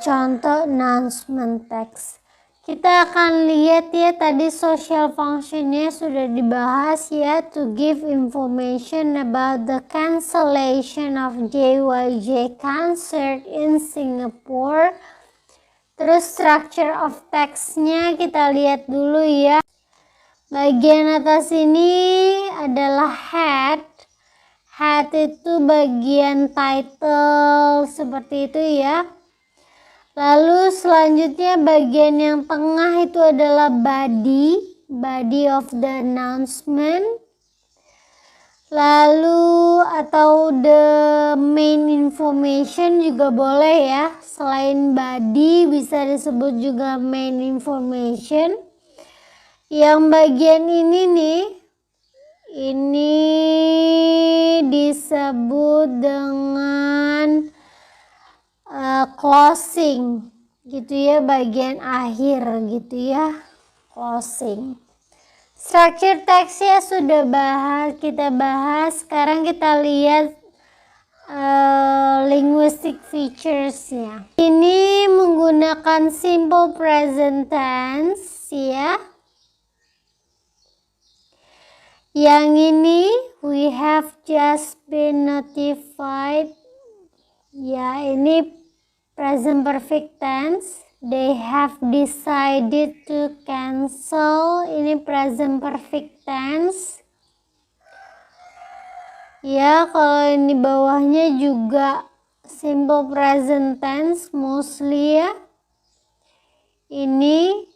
contoh announcement text. Kita akan lihat ya, tadi social functionnya sudah dibahas ya, to give information about the cancellation of JYJ concert in Singapore. Terus structure of textnya kita lihat dulu ya. Bagian atas ini adalah head. Head itu bagian title seperti itu ya. Lalu selanjutnya bagian yang tengah itu adalah body of the announcement. Lalu atau the main information juga boleh ya. Selain body bisa disebut juga main information. Yang bagian ini nih, ini disebut dengan closing gitu ya, bagian akhir gitu ya, closing. Structure text-nya sudah kita bahas. Sekarang kita lihat linguistic features-nya. Ini menggunakan simple present tense ya. Yang ini we have just been notified. Ya, ini present perfect tense. They have decided to cancel. Ini present perfect tense. Ya, kalau ini bawahnya juga simple present tense mostly ya. Ini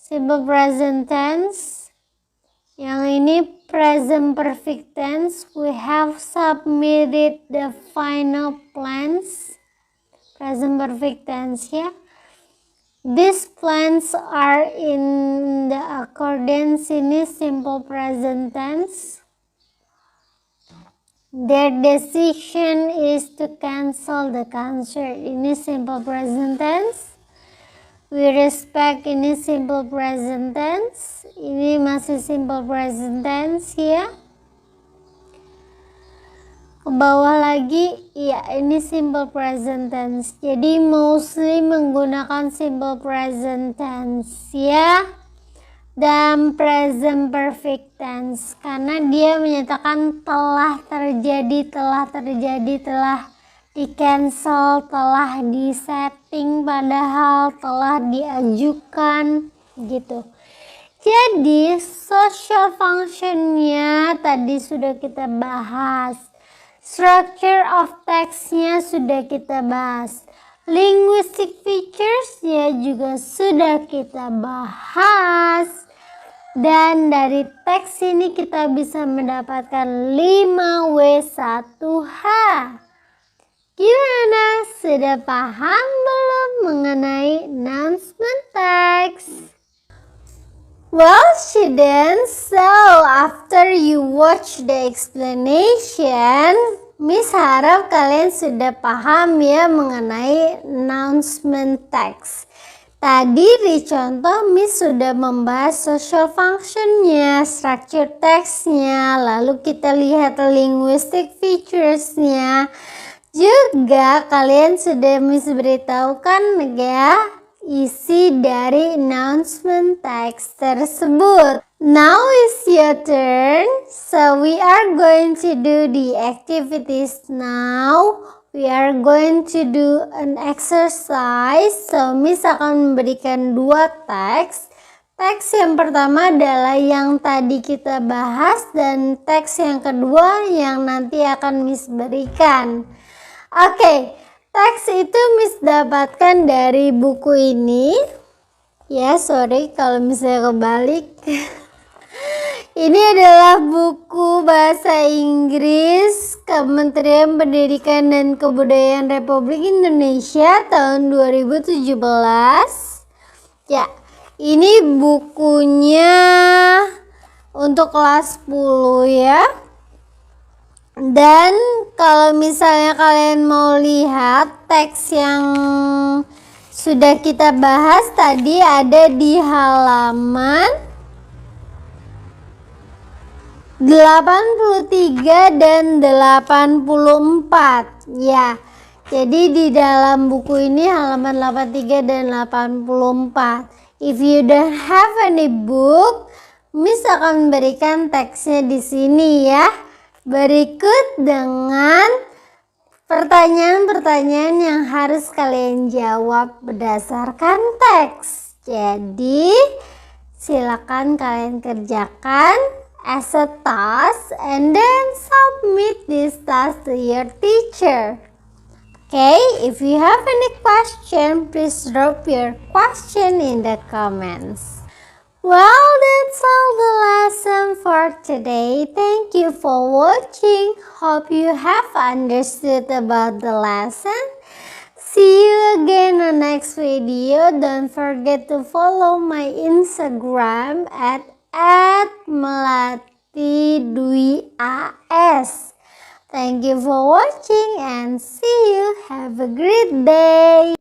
simple present tense. Yang ini present perfect tense. We have submitted the final plans. Present perfect tense ya. These plans are in the accordance. Ini simple present tense. Their decision is to cancel the concert. Ini simple present tense. We respect, ini simple present tense. Ini masih simple present tense ya. Ke bawah lagi, ya ini simple present tense. Jadi mostly menggunakan simple present tense ya. Dan present perfect tense. Karena dia menyatakan telah terjadi, telah di cancel, telah di setting, padahal telah diajukan gitu. Jadi social functionnya tadi sudah kita bahas. Structure of text-nya sudah kita bahas. Linguistic features-nya juga sudah kita bahas. Dan dari teks ini kita bisa mendapatkan 5W1H. Gimana? Sudah paham belum mengenai announcement text? Well, students, so after you watch the explanation, Miss harap kalian sudah paham ya mengenai announcement text. Tadi di contoh Miss sudah membahas social functionnya, structure textnya, lalu kita lihat linguistic featuresnya. Juga kalian sudah Miss beritahukan ya isi dari announcement text tersebut. Now is your turn. So we are going to do the activities now. We are going to do an exercise. So Miss akan memberikan 2 teks. Teks yang pertama adalah yang tadi kita bahas dan teks yang kedua yang nanti akan Miss berikan. Oke, teks itu Miss dapatkan dari buku ini. Ya, sorry kalau misalnya kebalik. Ini adalah buku bahasa Inggris Kementerian Pendidikan dan Kebudayaan Republik Indonesia tahun 2017. Ya, ini bukunya untuk kelas 10 ya. Dan kalau misalnya kalian mau lihat teks yang sudah kita bahas tadi ada di halaman 83 dan 84 ya. Jadi di dalam buku ini halaman 83 dan 84. If you don't have any book, Miss akan memberikan teksnya di sini ya. Berikut dengan pertanyaan-pertanyaan yang harus kalian jawab berdasarkan teks. Jadi silakan kalian kerjakan as a task and then submit this task to your teacher. Okay, if you have any question, please drop your question in the comments. Well, that's all the lesson for today. Thank you for watching. Hope you have understood about the lesson. See you again on next video. Don't forget to follow my Instagram at @melatidwias. Thank you for watching and see you. Have a great day.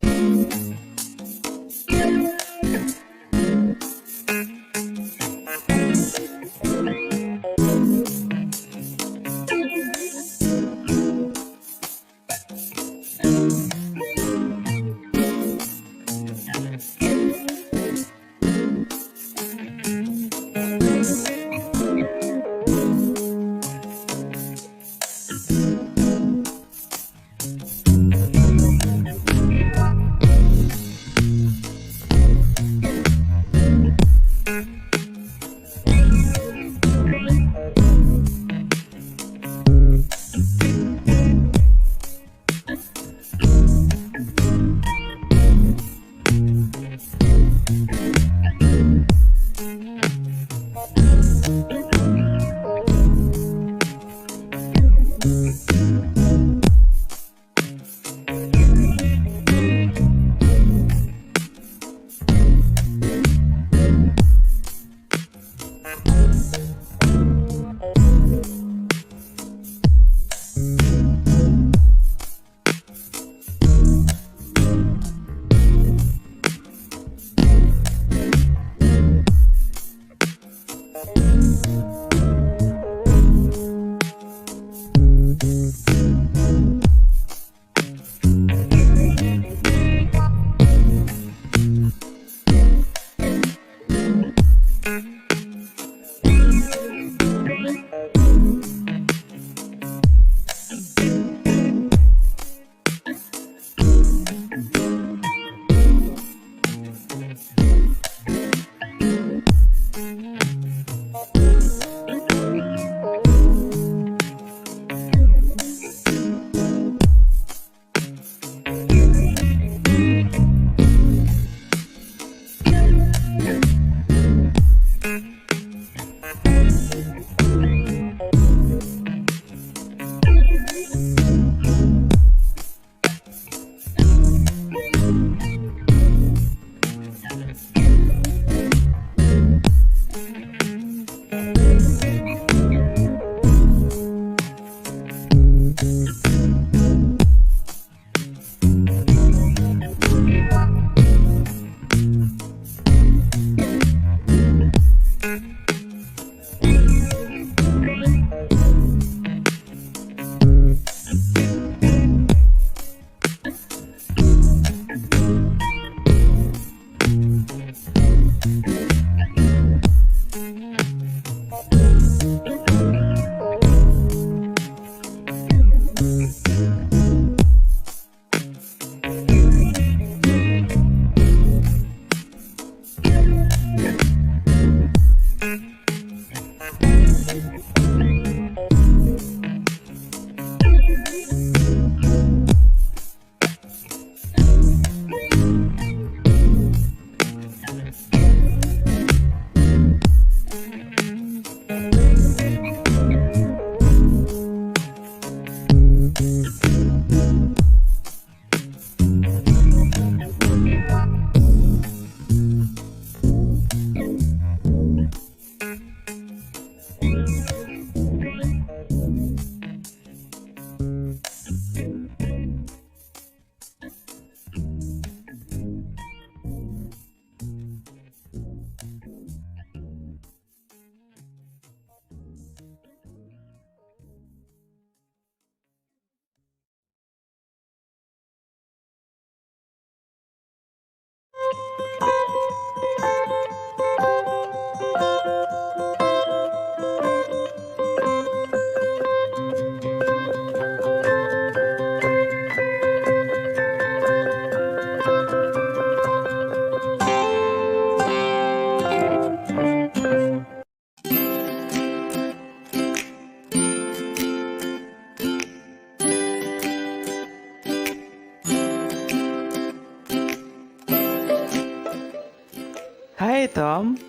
Tom.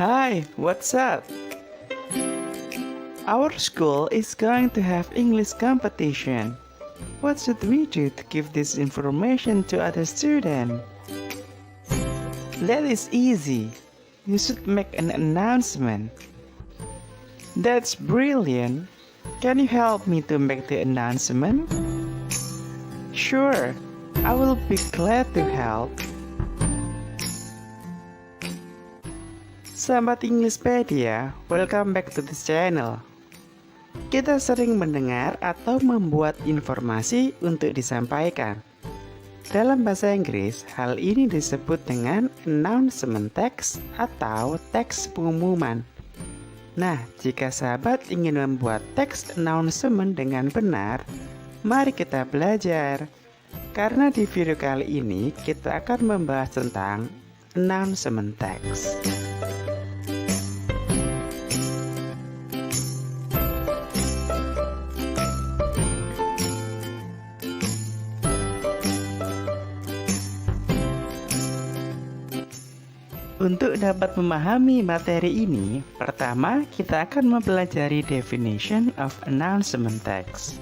Hi, what's up? Our school is going to have English competition. What should we do to give this information to other students? That is easy. You should make an announcement. That's brilliant. Can you help me to make the announcement? Sure, I will be glad to help. Sahabat Englishpedia, welcome back to this channel. Kita sering mendengar atau membuat informasi untuk disampaikan. Dalam bahasa Inggris, hal ini disebut dengan announcement text atau teks pengumuman. Nah, jika sahabat ingin membuat teks announcement dengan benar, mari kita belajar. Karena di video kali ini kita akan membahas tentang announcement text. Untuk dapat memahami materi ini, pertama kita akan mempelajari definition of announcement text.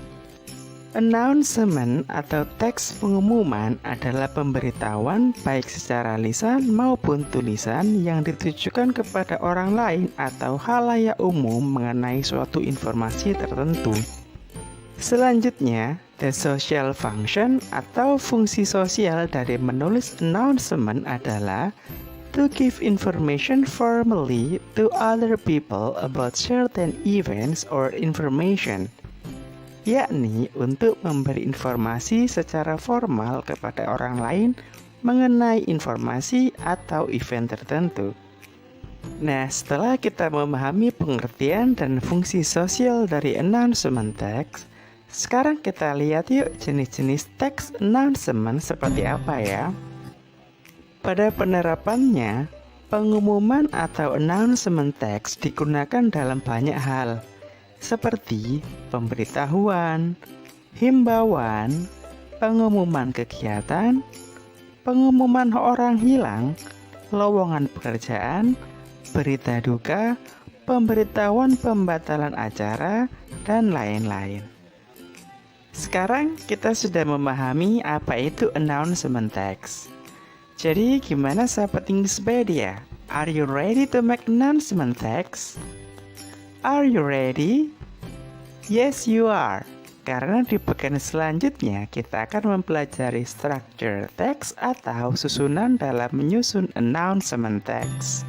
Announcement atau teks pengumuman adalah pemberitahuan baik secara lisan maupun tulisan yang ditujukan kepada orang lain atau khalayak umum mengenai suatu informasi tertentu. Selanjutnya, the social function atau fungsi sosial dari menulis announcement adalah to give information formally to other people about certain events or information, yakni untuk memberi informasi secara formal kepada orang lain mengenai informasi atau event tertentu. Nah, setelah kita memahami pengertian dan fungsi sosial dari announcement text, sekarang kita lihat yuk jenis-jenis teks announcement seperti apa ya. Pada penerapannya, pengumuman atau announcement text digunakan dalam banyak hal, seperti pemberitahuan, himbauan, pengumuman kegiatan, pengumuman orang hilang, lowongan pekerjaan, berita duka, pemberitahuan pembatalan acara, dan lain-lain. Sekarang kita sudah memahami apa itu announcement text. Jadi gimana sahabat Englishpedia? Are you ready to make announcement text? Are you ready? Yes you are. Karena di bagian selanjutnya kita akan mempelajari structure text atau susunan dalam menyusun announcement text.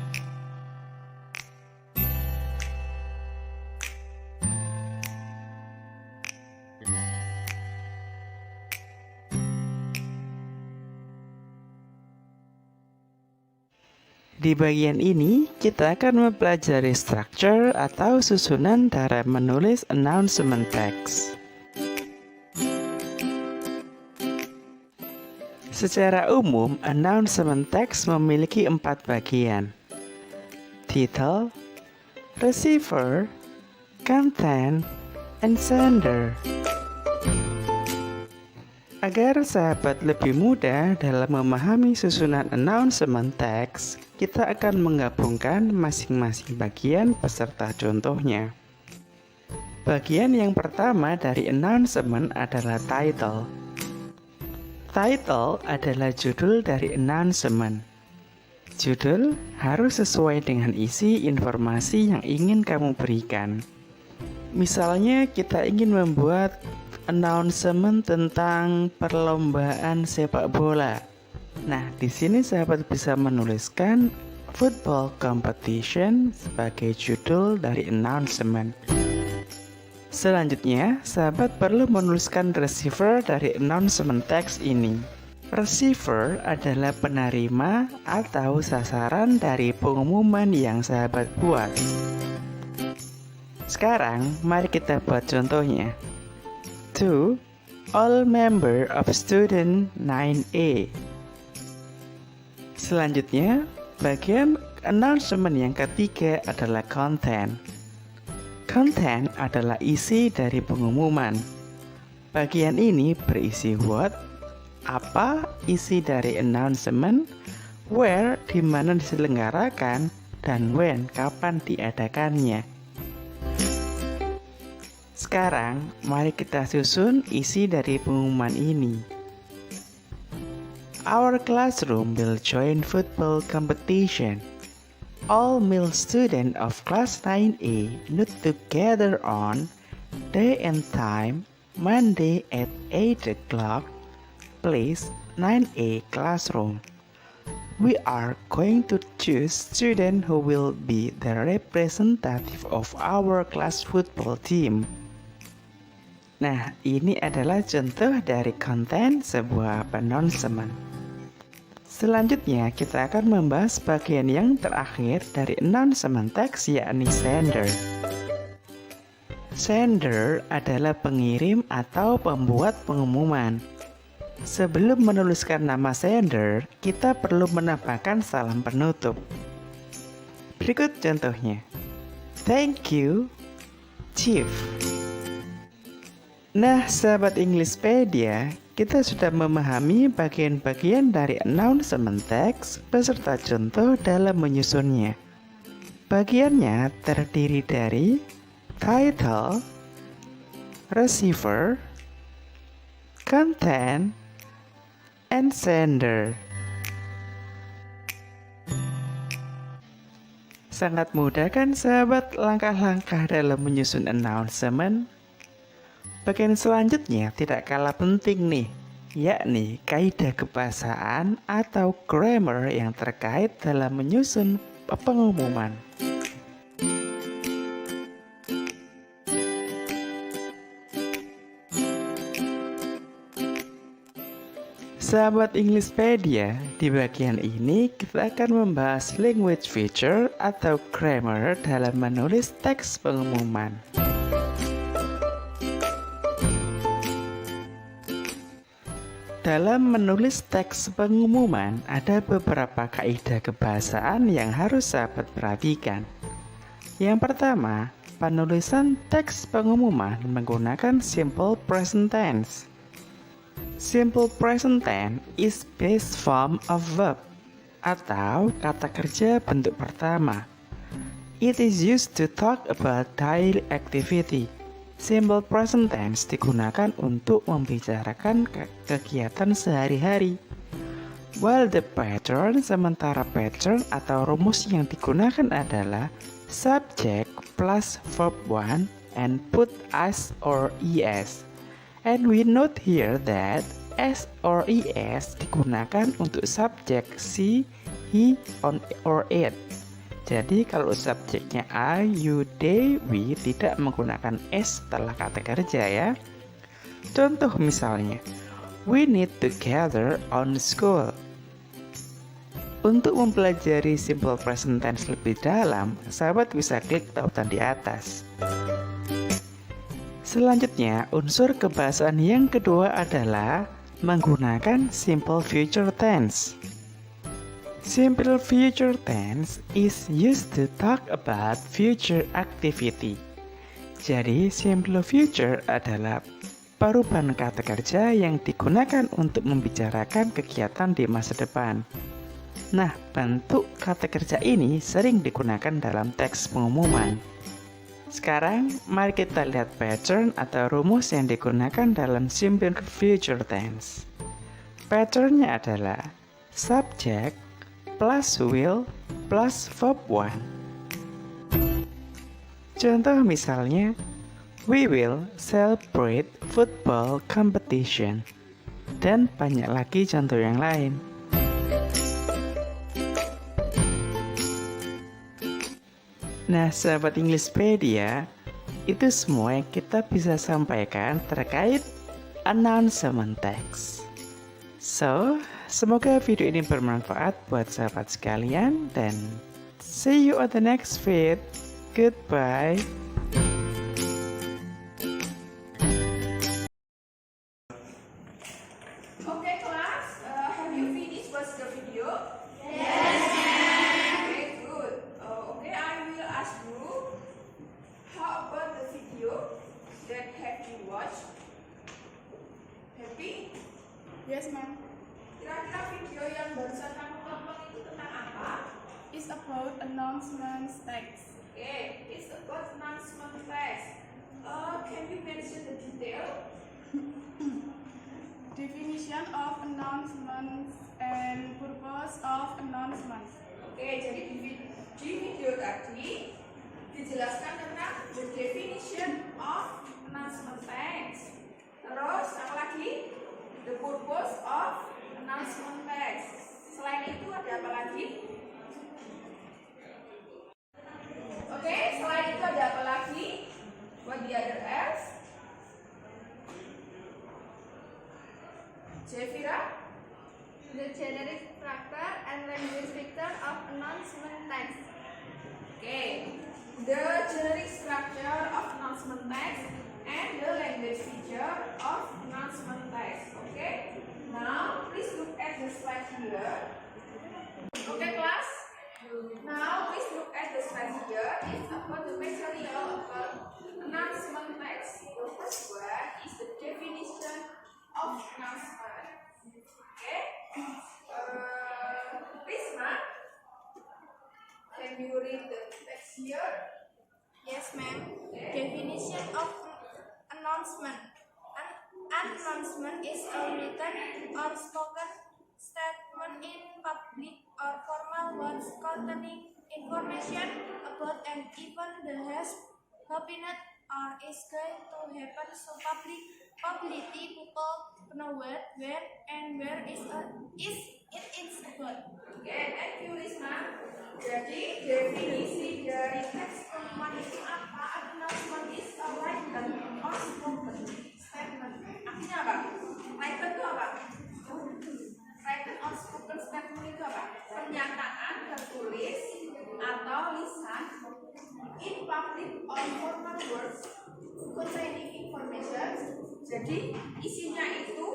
Di bagian ini, kita akan mempelajari structure atau susunan dalam menulis announcement text. Secara umum, announcement text memiliki 4 bagian: title, receiver, content, and sender. Agar sahabat lebih mudah dalam memahami susunan announcement text, kita akan menggabungkan masing-masing bagian beserta contohnya. Bagian yang pertama dari announcement adalah title. Title adalah judul dari announcement. Judul harus sesuai dengan isi informasi yang ingin kamu berikan. Misalnya kita ingin membuat announcement tentang perlombaan sepak bola. Nah, di sini sahabat bisa menuliskan football competition sebagai judul dari announcement. Selanjutnya, sahabat perlu menuliskan receiver dari announcement text ini. Receiver adalah penerima atau sasaran dari pengumuman yang sahabat buat. Sekarang, mari kita buat contohnya. To all member of student 9A. Selanjutnya, bagian announcement yang ketiga adalah content. Content adalah isi dari pengumuman. Bagian ini berisi what, apa isi dari announcement, where di mana diselenggarakan, dan when kapan diadakannya. Sekarang, mari kita susun isi dari pengumuman ini. Our classroom will join football competition. All male students of class 9A need to gather on day and time Monday at 8 o'clock, place 9A classroom. We are going to choose students who will be the representative of our class football team. Nah, ini adalah contoh dari konten sebuah announcement. Selanjutnya, kita akan membahas bagian yang terakhir dari announcement text, yakni sender. Sender adalah pengirim atau pembuat pengumuman. Sebelum menuliskan nama sender, kita perlu menambahkan salam penutup. Berikut contohnya. Thank you, Chief. Nah, sahabat Englishpedia, kita sudah memahami bagian-bagian dari announcement text beserta contoh dalam menyusunnya. Bagiannya terdiri dari title, receiver, content, and sender. Sangat mudah kan sahabat langkah-langkah dalam menyusun announcement? Bagian selanjutnya tidak kalah penting nih, yakni kaidah kebahasaan atau grammar yang terkait dalam menyusun pengumuman. Sahabat Englishpedia, di bagian ini kita akan membahas language feature atau grammar dalam menulis teks pengumuman. Dalam menulis teks pengumuman, ada beberapa kaidah kebahasaan yang harus sahabat perhatikan. Yang pertama, penulisan teks pengumuman menggunakan simple present tense. Simple present tense is base form of verb atau kata kerja bentuk pertama. It is used to talk about daily activity. Simple present tense digunakan untuk membicarakan kegiatan sehari-hari. While the pattern, sementara pattern atau rumus yang digunakan adalah subject plus verb 1 and put as or es. And we note here that as or es digunakan untuk subjek she, he, on, or it. Jadi kalau subjeknya I, you, they, we tidak menggunakan s setelah kata kerja ya. Contoh misalnya, we need to gather on school. Untuk mempelajari simple present tense lebih dalam, sahabat bisa klik tautan di atas. Selanjutnya, unsur kebahasaan yang kedua adalah menggunakan simple future tense. Simple future tense is used to talk about future activity. Jadi, simple future adalah perubahan kata kerja yang digunakan untuk membicarakan kegiatan di masa depan. Nah, bentuk kata kerja ini sering digunakan dalam teks pengumuman. Sekarang, mari kita lihat pattern atau rumus yang digunakan dalam simple future tense. Patternnya adalah subject plus will plus verb 1. Contoh misalnya, we will celebrate football competition. Dan banyak lagi contoh yang lain. Nah, sahabat Englishpedia, itu semua yang kita bisa sampaikan terkait announcement text. So, semoga video ini bermanfaat buat sahabat sekalian dan see you on the next vid. Goodbye. Okay, class, have you finished watch the video? Yes, ma'am. Okay, good. Okay, I will ask you, how about the video that have you watched? Happy? Yes, ma'am. Kira-kira video yang barusan kamu tonton itu is about announcements text. Okay, it's about announcement text. Can you mention the detail? Definition of announcements and purpose of announcements. Oke, jadi di video tadi dijelaskan tentang the definition of announcement text. Terus apa lagi? The purpose of announcement text. Selain itu ada apa lagi? Oke, selain itu ada apa lagi? What the other else? Jevira? The generic structure and language feature of announcement text. Okay, the generic structure of announcement text and the language feature of announcement text. Okay, now please look at the slide here. Okay, class. Now please look at the slide here. It's about the material of announcement text. The first one is the definition of announcement. Okay. Prisma, can you read the text here? Yes, ma'am. Okay. Definition of announcement. An announcement is a written or spoken statement in public or formal words containing information about an event that has happened or is going to happen, so publicity people know when and where it is about. Oke, thank you Risma. Jadi definisi dari teks pengumuman itu apa? Announcement is a written or spoken statement. Artinya apa? Written itu apa? Written or spoken statement itu apa? Pernyataan tertulis atau lisan in public or formal words containing information. Jadi isinya itu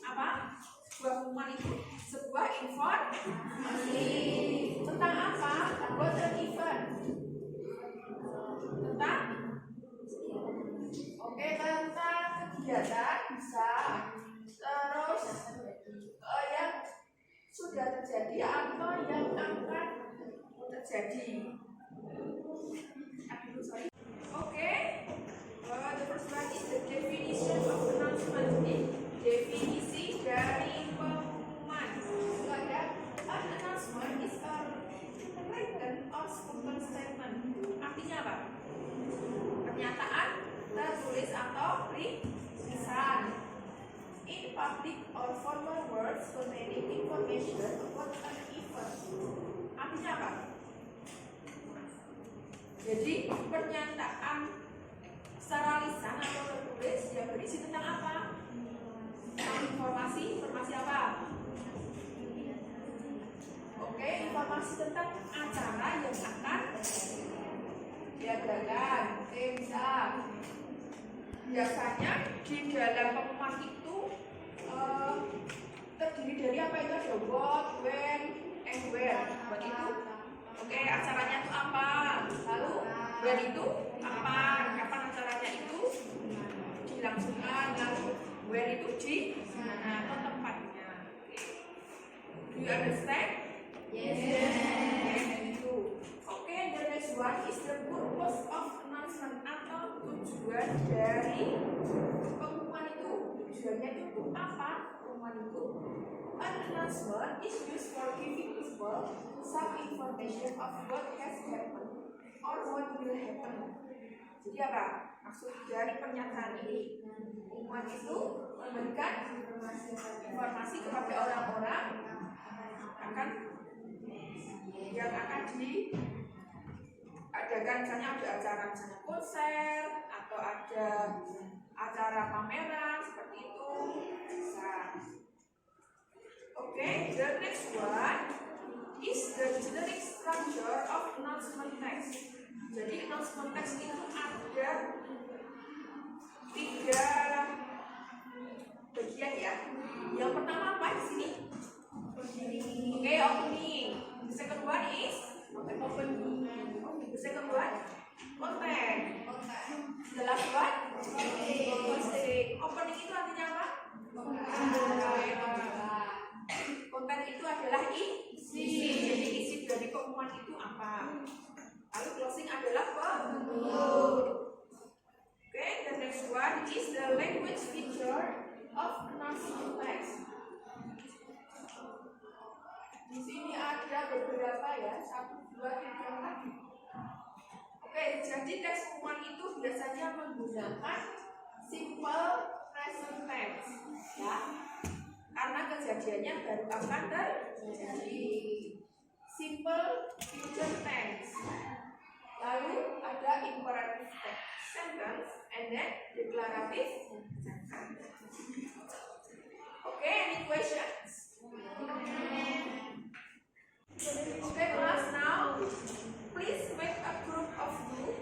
apa? Sebuah pengumuman itu sebuah informasi tentang apa? About an event. Tentang tentang kegiatan bisa, terus yang sudah terjadi atau yang akan terjadi. The first one is the definition of announcement. Definisi dari pengumuman. So ada an announcement is a written or spoken statement. Artinya apa? Pernyataan tertulis atau lisan in public or formal words containing information about an event. Artinya apa? Jadi pernyataan secara lisan atau tertulis yang berisi tentang apa? Tentang informasi apa? Oke, informasi tentang acara yang akan diadakan. Oke, bisa. Biasanya di dalam pengumuman itu terdiri dari apa itu? Ada what, when, and where. What itu? Oke, acaranya itu apa? Lalu when itu apa? Kapan acaranya itu dilangsungkan? Lalu where itu di mana atau tempatnya? Do you understand? Yes. Oke, the next one is the purpose of announcement atau tujuan dari pengumuman itu. Tujuannya itu untuk apa? Pengumuman itu. An announcement is used for giving people some information of what has happened or what will happen. Jadi apa? Maksud dari pernyataan ini, pengumuman itu memberikan informasi kepada orang-orang yang akan diadakan, misalnya ada acara misalnya konser atau ada acara pameran seperti itu. Bisa. Oke, the next one is the generic structure of announcement text. Jadi announcement text itu ada 3 bagian ya. Yang pertama apa di sini? Oke, opening. The second one is opening. The second one content. The last one closing. Opening itu artinya apa? Konten itu adalah isi. Jadi isi dari pengumuman itu apa? is the language feature of announcement text. Di sini ada beberapa ya, 1, 2, 3, 4. Oke, jadi teks pengumuman itu biasanya menggunakan simple present tense, ya. Karena kejadiannya baru akan terjadi. Simple future tense. Lalu ada imperative sentence and then declarative sentence. Okay, any questions? Okay, class, now please make a group of you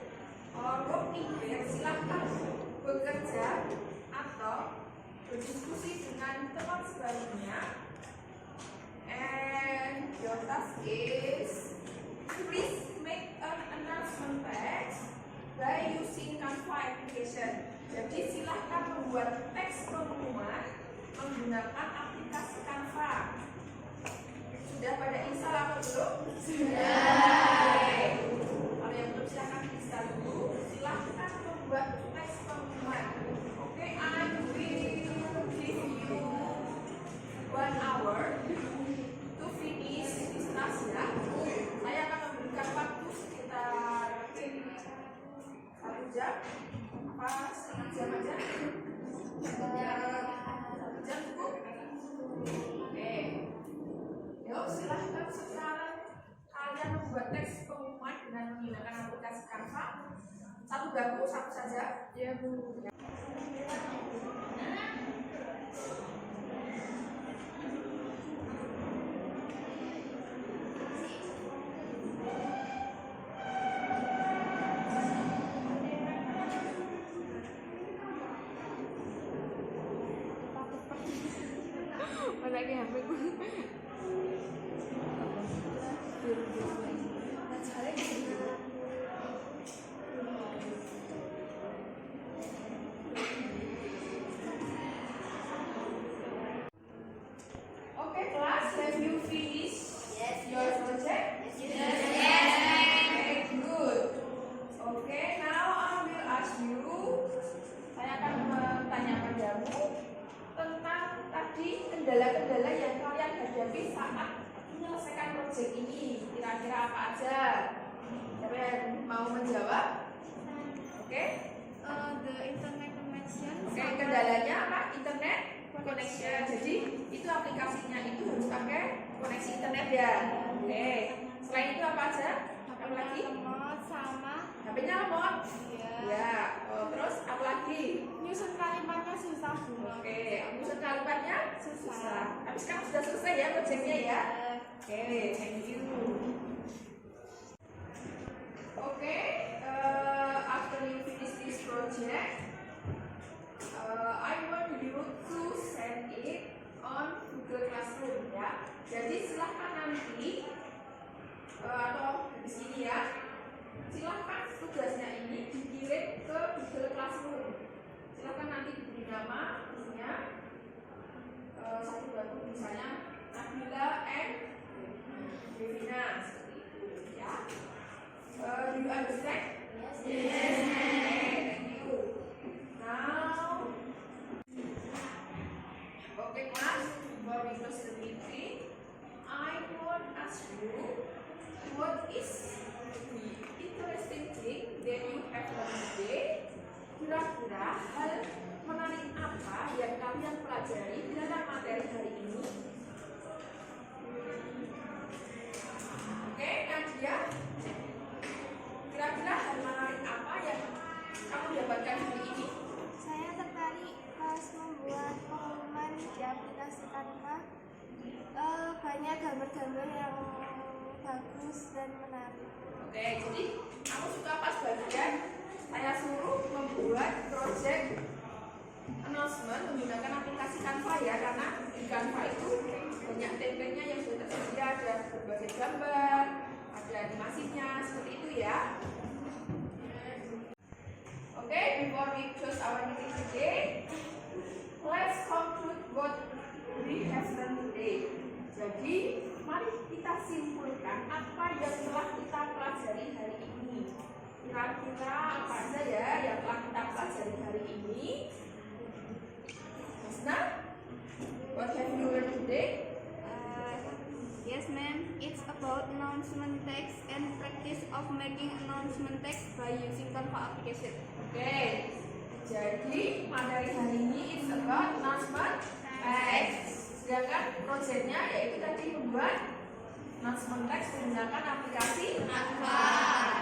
or working pair. Silakan bekerja atau berdiskusi dengan teman sebaliknya. And your task is please make an announcement text by using Canva application. Jadi silahkan membuat teks pengumuman menggunakan aplikasi Canva. Sudah pada install apa belum? Sudah. Kalau yang belum silahkan install dulu. Silahkan membuat teks pengumuman. Oke, I will give you 1 hour to finish this task ya. Saya akan memberikan waktu sekitar 1 jam. Apa setengah jam aja? 1 jam cukup? Oke. Yuk silahkan sekarang kalian membuat teks pengumuman dengan menggunakan aplikasi Canva. Satu bangku, satu saja. Ya Bu. Okay, class, have you finished your project? Yes. Okay, good. Okay, now I will ask you. Saya akan bertanya padamu tentang tadi kendala-kendala yang kalian hadapi saat menyelesaikan project ini. Kira-kira apa aja? Siapa yang mau menjawab? Oke. The internet connection. Oke, kendalanya apa? Internet connection. Jadi itu aplikasinya itu harus pakai koneksi internet ya. Oke. Selain itu apa aja? Apa lagi? Lemot sama HP-nya lemot. ya. Ya. Oh, terus apa lagi? Nyusun kalimatnya susah Bu. Oke. Nyusun kalimatnya Susah. susah. Tapi sekarang sudah selesai ya projectnya ya. Oke, thank you. Oke, after you finish this project, I want you to send it on Google Classroom ya. Jadi silahkan nanti atau di sini ya, silahkan tugasnya ini dikirim ke Google Classroom. Silahkan nanti diberi nama, misalnya satu bangku misalnya Nabila and Devina seperti itu ya. Do you understand? Yes. Yes. Thank you. Now, okay class, before we close the meeting, I want to ask you, what is the interesting thing that you have learned today? Kira-kira hal menarik apa yang kalian pelajari dalam materi hari ini? Oke, Nadia. Kira-kira hal menarik apa yang kamu dapatkan hari ini? Saya tertarik pas membuat pengumuman di aplikasi Canva. Banyak gambar-gambar yang bagus dan menarik. Oke, jadi kamu suka pas bagian saya suruh membuat project announcement menggunakan aplikasi Canva ya, karena di Canva itu banyak template-nya yang sudah tersedia, ada berbagai gambar, ada animasinya, seperti itu ya. Oke, before we close our meeting today, let's conclude what we have learned today. Jadi, mari kita simpulkan apa yang telah kita pelajari hari ini. Kira-kira apa saja ya yang telah kita pelajari hari ini? konsepnya yaitu tadi membuat announcement text menggunakan aplikasi Canva.